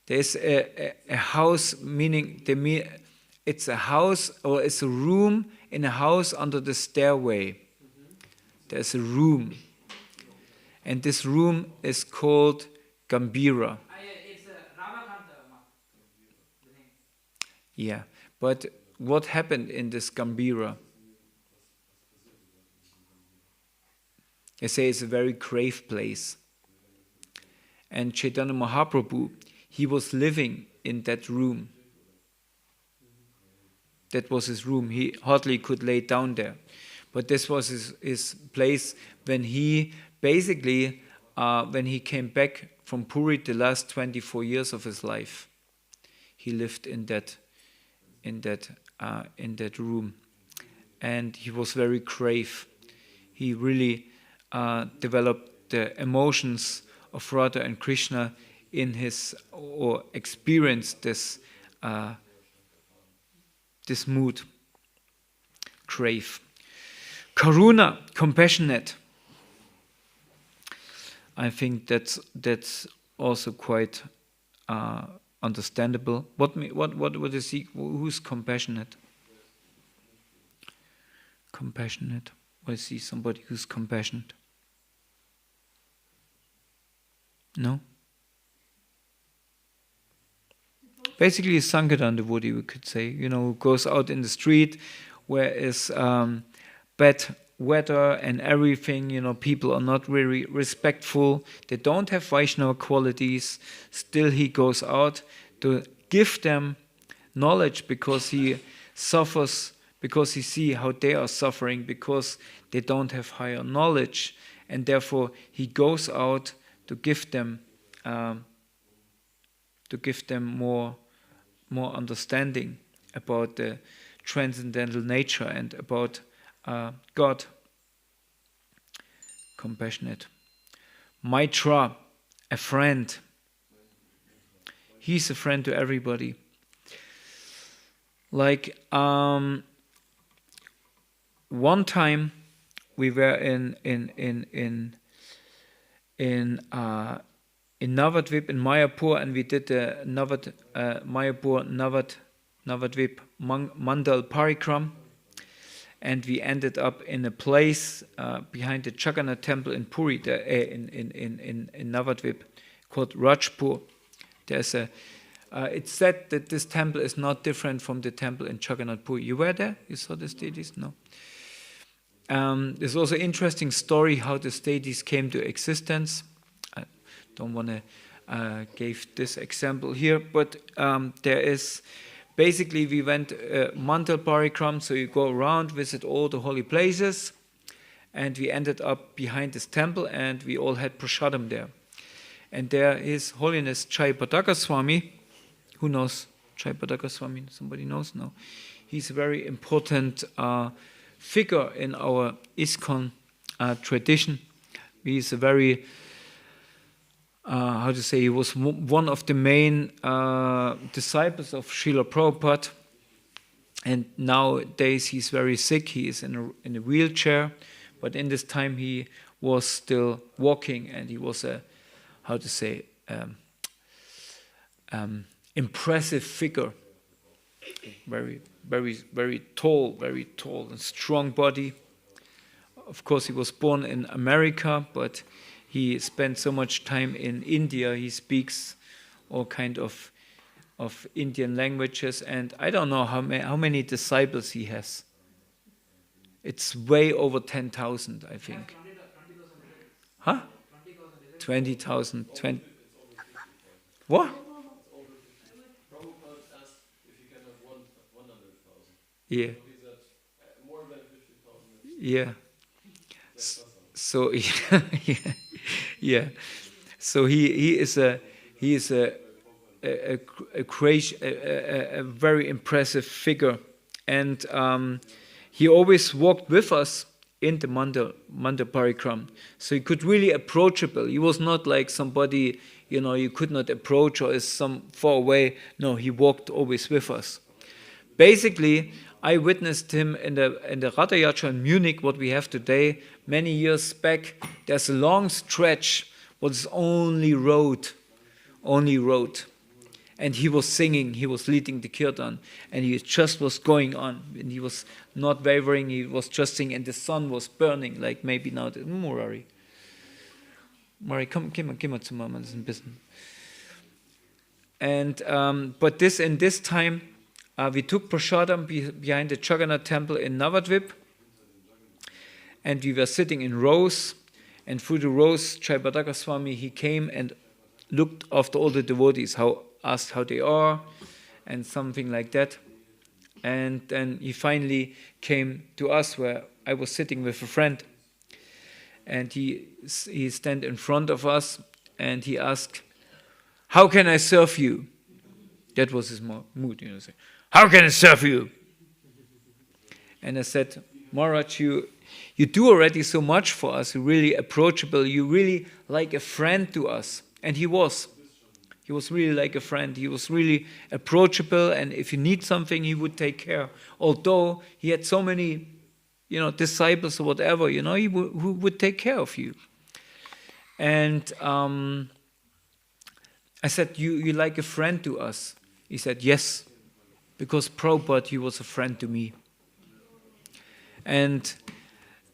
There's a house, meaning it's a house, or it's a room in a house under the stairway. There's a room. And this room is called Gambira. It's Ramakanta. Yeah, but what happened in this Gambira? They say it's a very grave place. And Chaitanya Mahaprabhu, he was living in that room. That was his room. He hardly could lay down there. But this was his place when he basically, when he came back from Puri the last 24 years of his life. He lived in that room. And he was very grave. He really developed the emotions of Radha and Krishna in his, or experienced this mood, grave. Karuna, compassionate. I think that's also quite understandable. What is he? Who's compassionate? Compassionate. I see somebody who's compassionate. No? Basically a Sankirtan devotee, we could say, who goes out in the street where is bad weather and everything, people are not really respectful, they don't have Vaishnava qualities, still he goes out to give them knowledge, because he suffers, because he sees how they are suffering, because they don't have higher knowledge, and therefore he goes out to give them more more understanding about the transcendental nature and about God. Compassionate. Maitra, a friend. He's a friend to everybody. Like one time we were in Navadvip in Mayapur, and we did the Mayapur Navadvip Mandal Parikram, and we ended up in a place behind the Jagannath temple in Puri, in Navadvip, called Rajpur. There's it's said that this temple is not different from the temple in Jagannath Puri. You were there? You saw the deities? No. There's also an interesting story how the deities came to existence. I don't want to give this example here, but there is basically we went Mandal Parikram, so you go around, visit all the holy places, and we ended up behind this temple, and we all had prasadam there. And there His Holiness Chai Pataka Swami. Who knows Chai Pataka Swami? Somebody knows? No. He's a very important figure in our ISKCON tradition. He's a very, he was one of the main disciples of Srila Prabhupada. And nowadays he's very sick. He is in a wheelchair. But in this time he was still walking, and he was a, impressive figure. Very, very, very tall and strong body. Of course, he was born in America, but he spent so much time in India. He speaks all kind of Indian languages, and I don't know how many disciples he has. It's way over 10,000, I think. 20,000. Huh? 20,000. What? Prabhupada asked if you can have 100,000. Yeah. So he's at more than 50,000. Yeah. So yeah. So he is a very impressive figure, and he always walked with us in the Mandal Parikram. So he could really approachable. He was not like somebody, you could not approach or is some far away. No, he walked always with us. Basically, I witnessed him in the Ratha Yatra in Munich, what we have today. Many years back, there's a long stretch what is only road. And he was singing, he was leading the kirtan, and he just was going on. And he was not wavering, he was just singing, and the sun was burning, like maybe now. Murari, komm mal zu Mama, das ist ein bisschen. And, but in this time, we took prasadam behind the Jagannath temple in Navadvip, and we were sitting in rows, and through the rows, Chai Pataka Swami, he came and looked after all the devotees, asked how they are, and something like that. And then he finally came to us where I was sitting with a friend, and he stand in front of us, and he asked, "How can I serve you?" That was his mood, say, "How can I serve you?" And I said, "Maharaj, you do already so much for us. You're really approachable. You really like a friend to us." And he was. He was really like a friend. He was really approachable, and if you need something, he would take care. Although he had so many, disciples or whatever, who would take care of you. And I said, you like a friend to us? He said, yes, because Prabhupada, he was a friend to me. And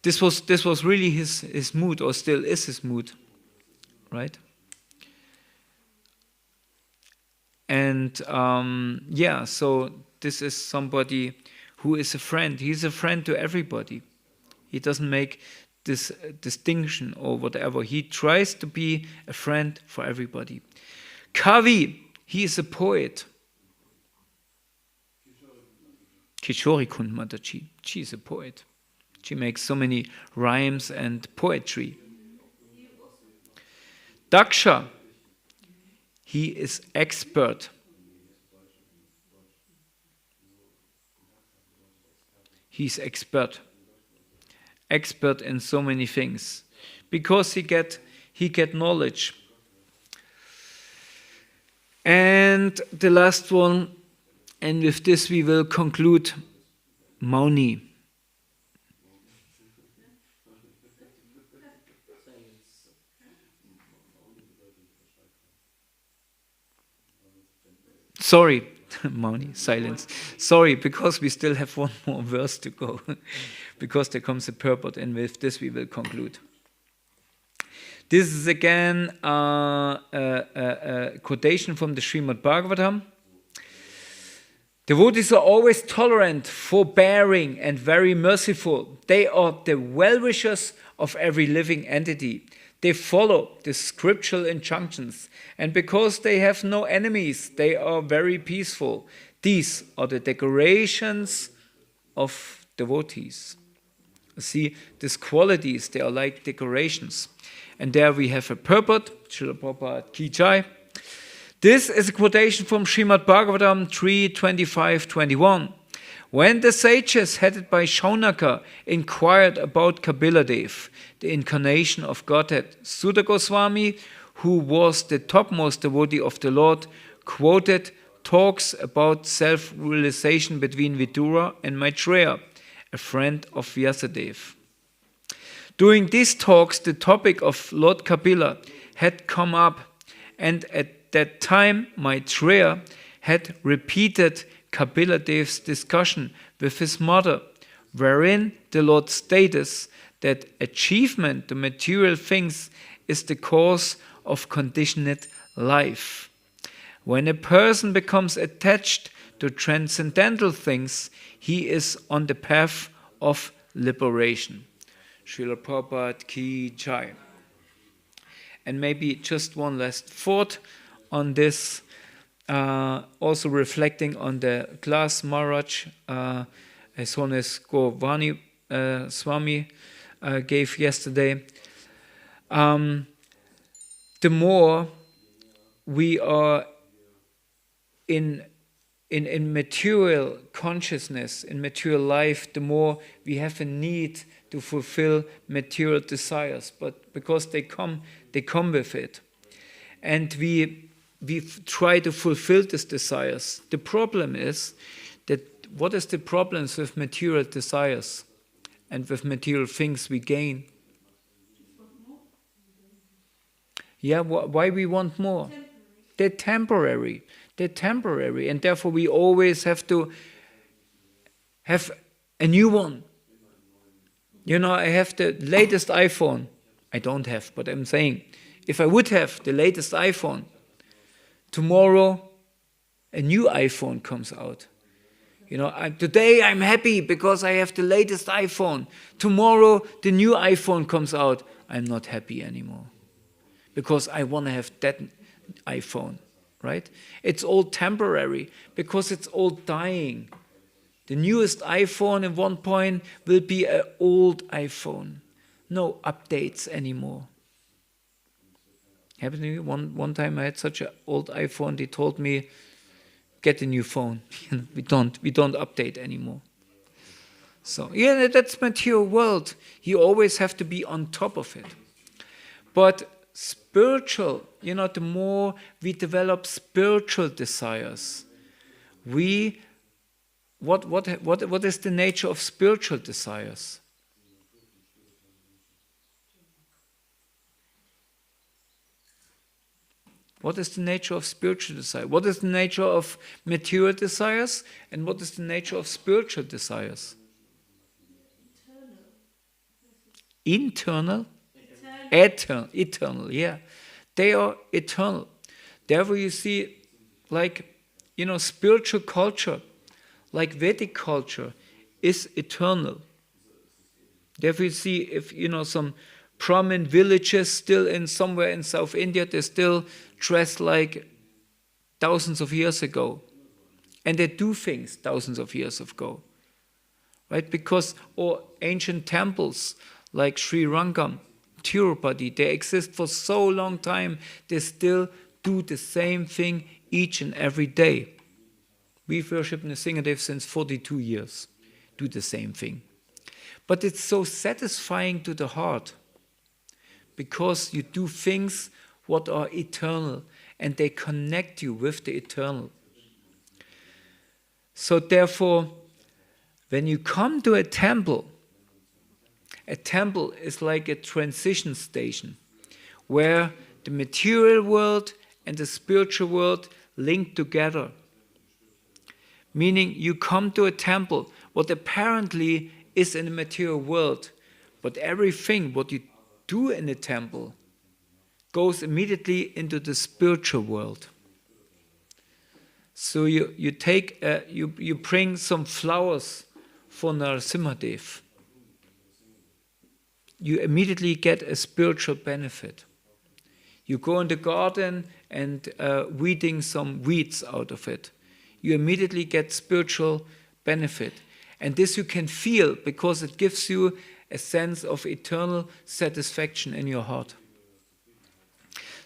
this was really his mood, or still is his mood, right? And so this is somebody who is a friend. He's a friend to everybody. He doesn't make this distinction or whatever. He tries to be a friend for everybody. Kavi, he is a poet. Kishori Kund Mataji, she is a poet. She makes so many rhymes and poetry. Daksha, he is expert. he's expert in so many things, because he get knowledge. And the last one, and with this we will conclude, Mauni. Sorry, Mauni, silence. Sorry, because we still have one more verse to go, because there comes a purport, and with this we will conclude. This is again a quotation from the Srimad-Bhagavatam. Devotees are always tolerant, forbearing, and very merciful. They are the well-wishers of every living entity. They follow the scriptural injunctions, and because they have no enemies, they are very peaceful. These are the decorations of devotees. See, these qualities, they are like decorations. And there we have a purport, Srila Prabhupada Ki Jai. This is a quotation from Srimad-Bhagavatam 3:25-21. When the sages headed by Shaunaka inquired about Kapiladev, the incarnation of Godhead, Sutta Goswami, who was the topmost devotee of the Lord, quoted talks about self-realization between Vidura and Maitreya, a friend of Vyasadeva. During these talks, the topic of Lord Kapila had come up, and at that time Maitreya had repeated Kapiladev's discussion with his mother, wherein the Lord states that achievement to material things is the cause of conditioned life. When a person becomes attached to transcendental things, he is on the path of liberation. Srila Prabhupada Ki Jai. And maybe just one last thought on this, also reflecting on the class Maharaj, as Holiness Govani Swami gave yesterday. The more we are in material consciousness, in material life, the more we have a need to fulfill material desires, but because they come with it. And we try to fulfill these desires. The problem is that what is the problems with material desires and with material things we gain? Yeah, why we want more? They're temporary. They're temporary, and therefore we always have to have a new one. You know, I have the latest iPhone. I don't have, but I'm saying, if I would have the latest iPhone, tomorrow a new iPhone comes out. You know, today I'm happy because I have the latest iPhone. Tomorrow the new iPhone comes out. I'm not happy anymore because I want to have that iPhone, right? It's all temporary because it's all dying. The newest iPhone at one point will be an old iPhone. No updates anymore. Happened to me one time I had such an old iPhone, they told me, get a new phone. we don't update anymore. So yeah, that's material world. You always have to be on top of it. But spiritual, you know, the more we develop spiritual desires, what is the nature of spiritual desires? What is the nature of spiritual desire? What is the nature of material desires? And what is the nature of spiritual desires? Internal? Eternal, yeah. They are eternal. Therefore you see, like, you know, spiritual culture, like Vedic culture, is eternal. Therefore you see, if, you know, some Brahmin villages still somewhere in South India, they still dress like thousands of years ago. And they do things thousands of years ago. Right? Because, or ancient temples like Sri Rangam, Tirupati, they exist for so long time, they still do the same thing each and every day. We've worshipped Nrsimhadev since 42 years. do the same thing. But it's so satisfying to the heart because you do things what are eternal and they connect you with the eternal. So therefore, when you come to a temple is like a transition station where the material world and the spiritual world link together. Meaning you come to a temple, what apparently is in the material world, but everything what you do in the temple goes immediately into the spiritual world. So you take you bring some flowers for Narasimhadev. You immediately get a spiritual benefit. You go in the garden and weeding some weeds out of it. You immediately get spiritual benefit. And this you can feel because it gives you a sense of eternal satisfaction in your heart.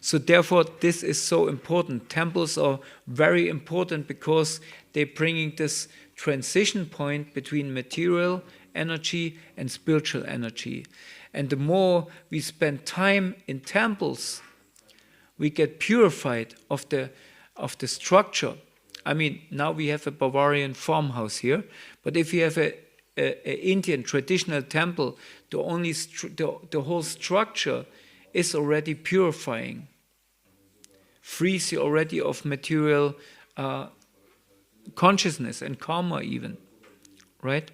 So therefore, this is so important. Temples are very important because they're bringing this transition point between material energy and spiritual energy. And the more we spend time in temples, we get purified of the structure. I mean, now we have a Bavarian farmhouse here, but if you have a Indian traditional temple, the whole structure is already purifying, frees you already of material consciousness and karma even, right?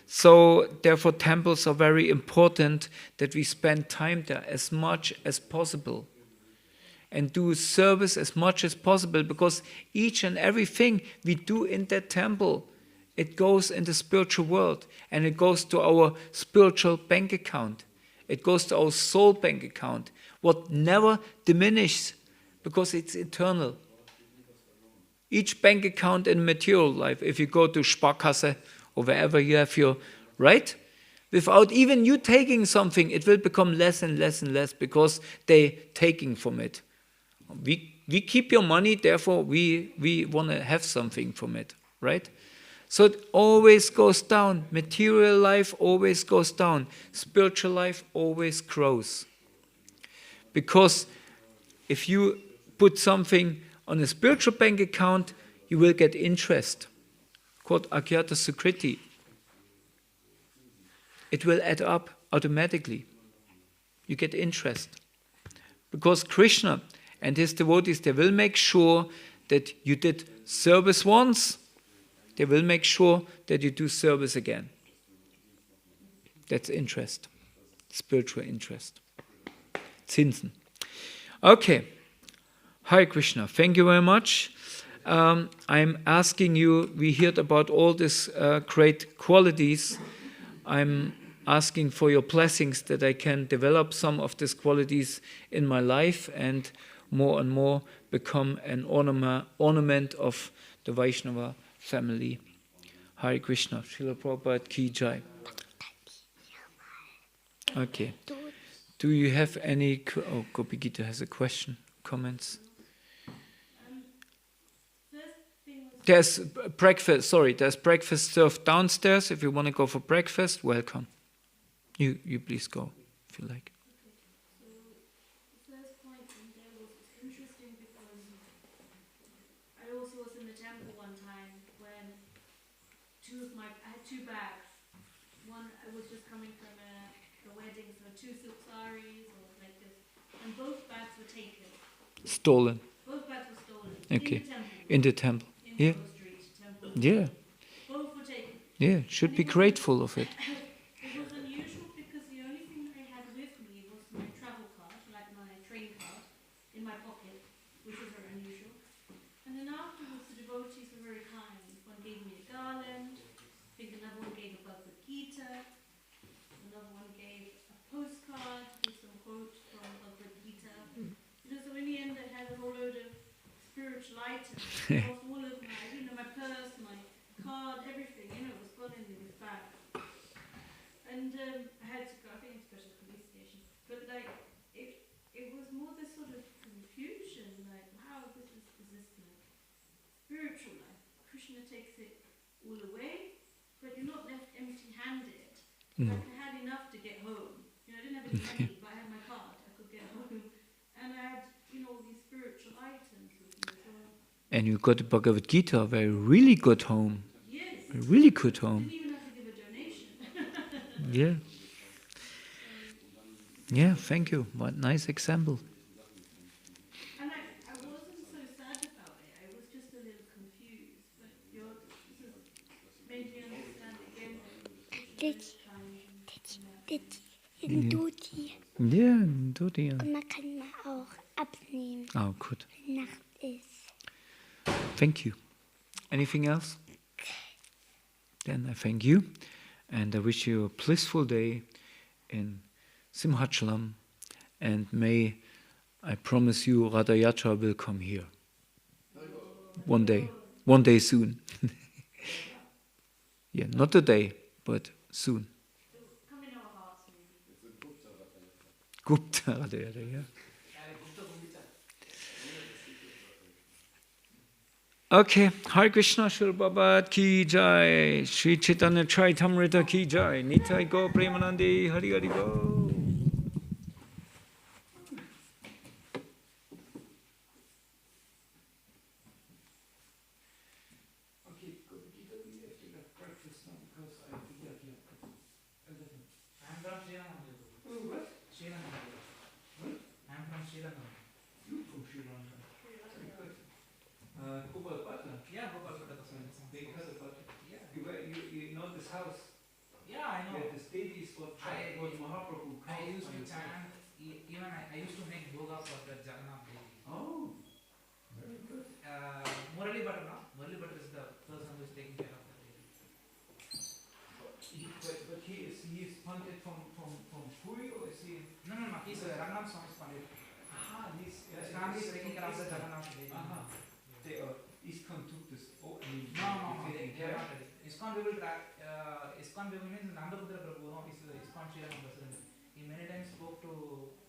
So therefore temples are very important that we spend time there as much as possible and do service as much as possible because each and everything we do in that temple, it goes in the spiritual world and it goes to our spiritual bank account. It goes to our soul bank account, what never diminishes because it's eternal. Each bank account in material life, if you go to Sparkasse or wherever you have your, right? Without even you taking something, it will become less and less and less because they're taking from it. We keep your money, therefore we want to have something from it, right? So it always goes down. Material life always goes down. Spiritual life always grows. Because if you put something on a spiritual bank account, you will get interest. Called Agyata Sukriti. It will add up automatically. You get interest. Because Krishna and his devotees, they will make sure that you did service once, they will make sure that you do service again. That's interest, spiritual interest. Zinsen. Okay. Hare Krishna. Thank you very much. I'm asking you, we heard about all these great qualities. I'm asking for your blessings that I can develop some of these qualities in my life and more become an ornament of the Vaishnava family. Hare Krishna. Srila Prabhupada Ki Jai. Okay. Do you have any... Oh, Gopi Gita has a question, comments? There's breakfast, there's breakfast served downstairs. If you want to go for breakfast, welcome. You please go, if you like. So, the first point in there was interesting because I also was in the temple one time when I had two bags. One, I was just coming from a wedding, so 2 silk saris or like this, and both bags were taken. Stolen. Both bags were stolen. Okay. In the temple. Yeah. Street, temple. Yeah. Both were taken. Yeah. Should be grateful of it. It was unusual because the only thing I had with me was my travel card, like my train card, in my pocket, which was very unusual. And then afterwards, the devotees were very kind. One gave me a garland. I think another one gave a Bhagavad Gita. Another one gave a postcard with some quote from Bhagavad Gita. So in the end, I had a whole load of spiritual items. All of my purse, my card, everything, was gone in this bag. And I had to go, I think, to a special police station. But it was more this sort of confusion, like, wow, this is like spiritual life. Krishna takes it all away, but you're not left Mm. I had enough to get home. You know, I didn't have any money, but I had my card. I could get home, and I had, you know, all these spiritual items with me as well. And you got the Bhagavad Gita, very really good home. Yes. A really good home. Didn't even have to give a donation. Yeah. Yeah, thank you. What nice example. And I wasn't so sad about it. I was just a little confused. But this has made me understand again that it's in Duty. Yeah, do the. Und man kann mal auch abnehmen, Oh, good. wenn Nacht ist. Thank you. Anything else? Then I thank you, and I wish you a blissful day in Simhachalam, and may I promise you Radha Yatra will come here one day soon. Yeah, not today, but soon. come in our hearts, maybe. Gupta Radha Yatra, yeah. Okay, Hare Krishna, Srila Prabhupada ki jai, Sri Chaitanya Caritamrita ki jai, Nitai go Premanandi, Hari Hari go. Okay, Gita, we have to have breakfast now because I forget here. I'm from Sri Lanka. Oh, what? Sri Lanka. I'm from Sri Lanka. You from Sri Lanka. Very good. Gopala Butler. Yeah, Gopala Gita. Big Butler. Yeah. You know this house? Yeah, I know. Yeah, this baby is what Mahaprabhu I calls used to my chant, even I used to make bhoga for the Jagannath baby. Oh, very good. Murali Bhatt, no? Murali Bhatt is the person who is taking care of the baby. But he is funded from Puri, or is he? No, he's a Raghunath Swami's pandit. He's His family is taking care of the Jagannath baby. They ISKCON took this. Oh, I mean, No, taking they are care. not ready. ISKCON we will track. ISKCON we means Nandaputra Prabhu, no? Is the ISKCON Sri Lanka president. He many times spoke to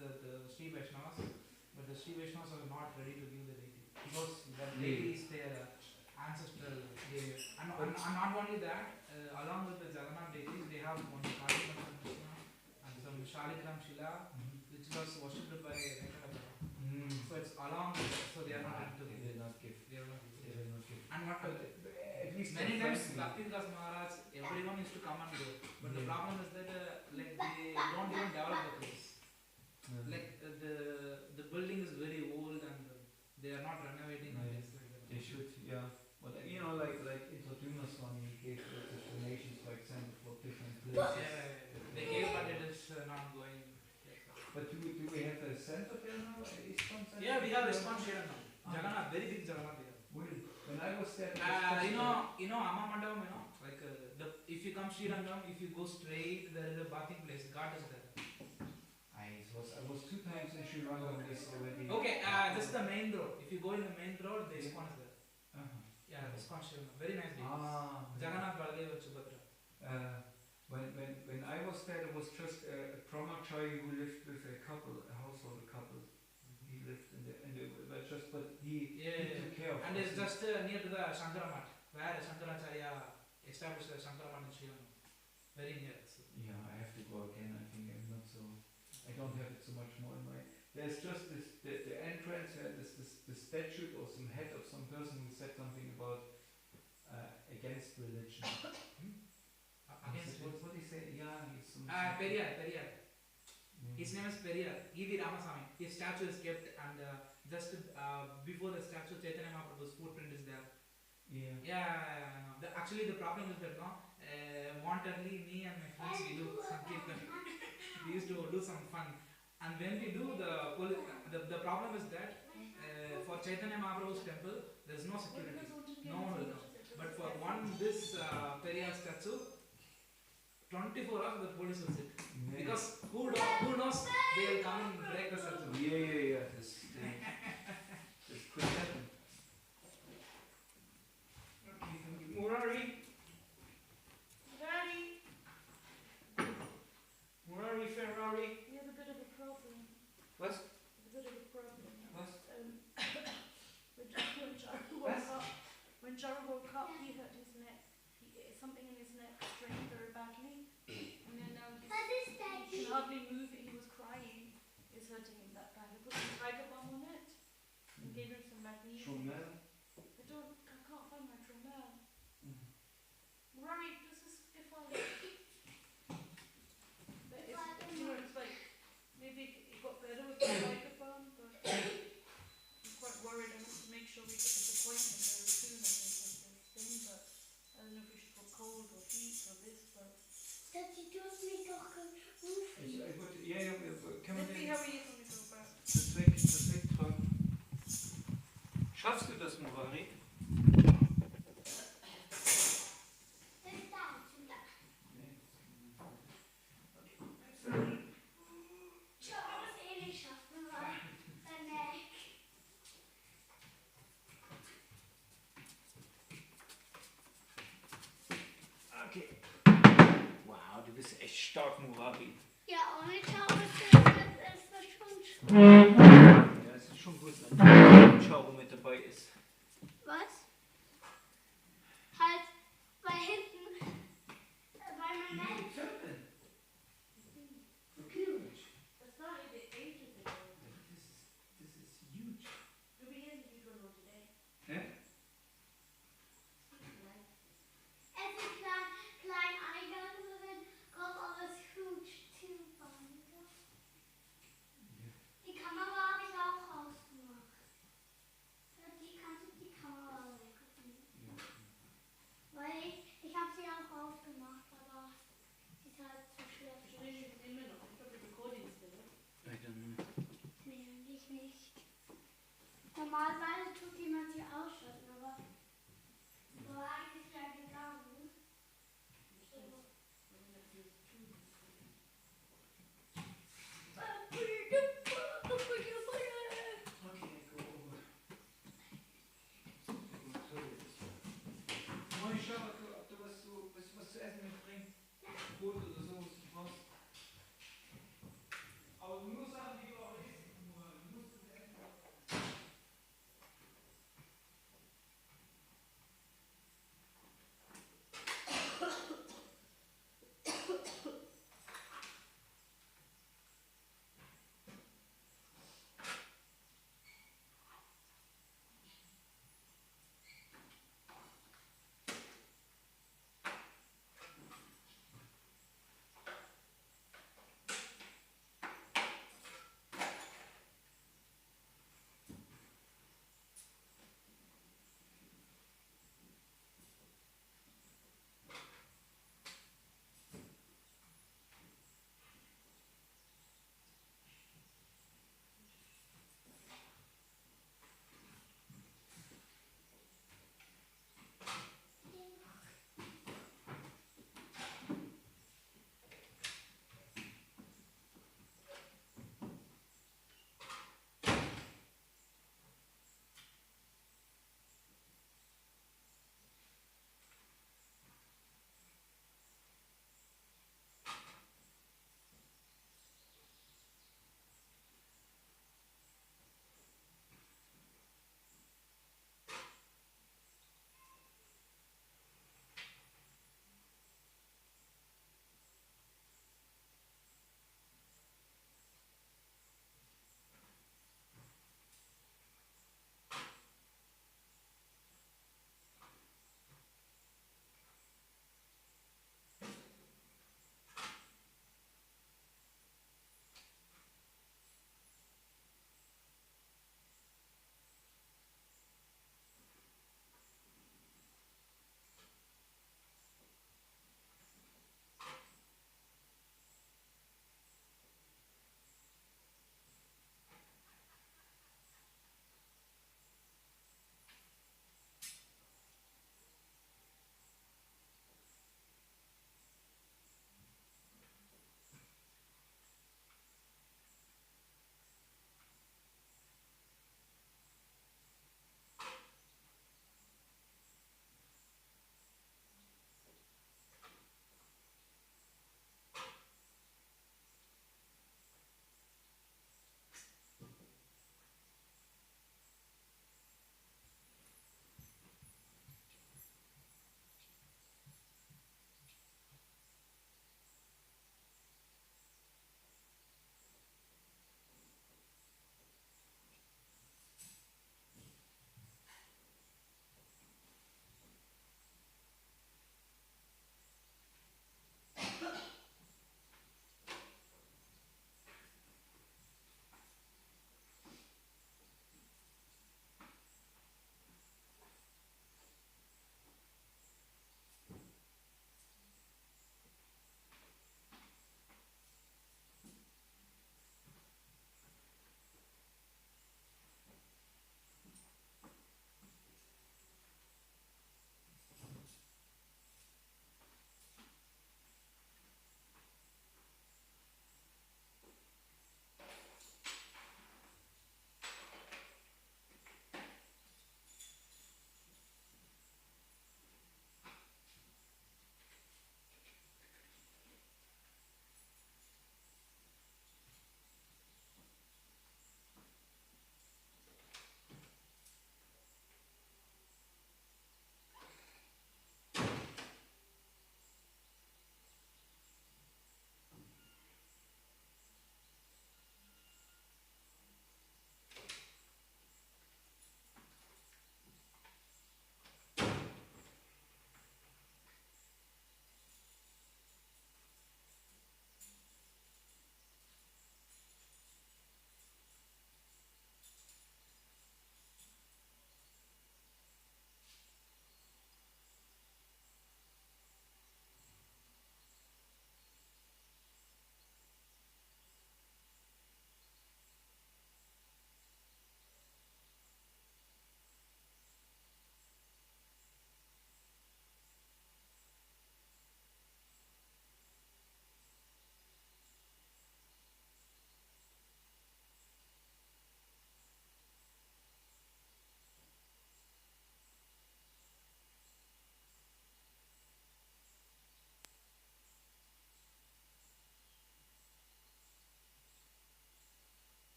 the Sri Vaishnavas, but the Sri Vaishnavas are not ready to give the deity because that deity is their ancestral deity. And not only that, along with the Jagannath deities, they have one Caritamrita and some Shalikram Shila, which was worshipped by Venkatapura. So it's along with that, so they are not ready to give. They did not give. They are not They did not give. and what At least many their times family. Bhaktividas Maharaj, everyone used to come and go, but the problem is that like they don't even develop the place. Like the building is very old and they are not renovating and things like that. They should, yeah. But you know, like Indradyumna Swami gave the donations, for example, for different places. They gave, but it is not going. But do we have a center there now? ISKCON center? Yeah, we have ISKCON Sri Lanka. Jagannath, very big Jagannath here. When I was there, it was You know Amma Mandapam, like if you come Sri Lanka, if you go straight, there is a bathing place. God is there. I was 2 times in Sri Lanka on this already. Okay, this is the main road. If you go in the main road, the ISKCON is there. Yeah, ISKCON Sri Lanka. Very nice place. Jagannath, Baladeva, Subhadra. When I was there was just a brahmachari who lived with a couple, a household couple. He lived in the but he took care of And us. it's just near to the Shankara Math, where Shankaracharya established the Shankara Math in Sri Lanka. Very near. So. Yeah, I have to go again. I think I'm not so. I don't have it so much more in mind. There's just the entrance. There's the statue or some head of some person who said something about against religion. Against what did he say? Yeah, he's some. Periyar. His name is Periyar. E.V. Ramasamy. His statue is kept, and just before the statue, Caitanya Mahaprabhu's footprint is there. Yeah. Actually, the problem is that wantedly, me and my friends, we do some kirtan. We used to do some fun, and when we do the problem is that for Caitanya Mahaprabhu's temple, there is no security. No one will come. But for this Periyar statue, 24 hours the police will sit. Because who knows they will come and break the statue. Yeah. This could happen. Okay, Murari, Ferrari. We have a bit of a problem. What? A bit of a problem. What? When Charu woke up, he hurt his neck. Something in his neck strained very badly. And then inserting in that bag. I put some tiger balm on it and gave him some magnesium. I can't find my tromel. Right, this is if I. But it's like maybe it got better with the tiger balm, but I'm quite worried. I have to make sure we get this appointment very soon. I think with this thing, but I don't know if we should put cold or heat or this, but. Die tut mich doch gerufen. Können Let's wir see den how we get on the go back. das wegtragen? Schaffst du das, Murari? Okay. Wow, du bist echt stark, Murari. Ja, ohne Schaum ist das schon schwer. Ja, es ist schon gut, wenn ein Charo mit dabei ist. Was? Halt, weil hinten, weil man merkt. That's not in the ages ago. This is huge. You'll be here if you don't know today. Yeah? Es ist klein Eingang drin, kommt aber es huge Tümpern. Die Kamera habe ich auch rausgemacht. Die kannst du die Kamera wegnehmen. Weil ich habe sie auch aufgemacht, aber sie ist halt zu schwer. Actually, immer noch. Ich glaube, recording still. I don't know. Nee, ich nicht. Normalerweise tut jemand sie ausschalten, aber eigentlich ja gegangen. Okay, go over. Moin, schau, ob du was zu essen mitbringst. Brot oder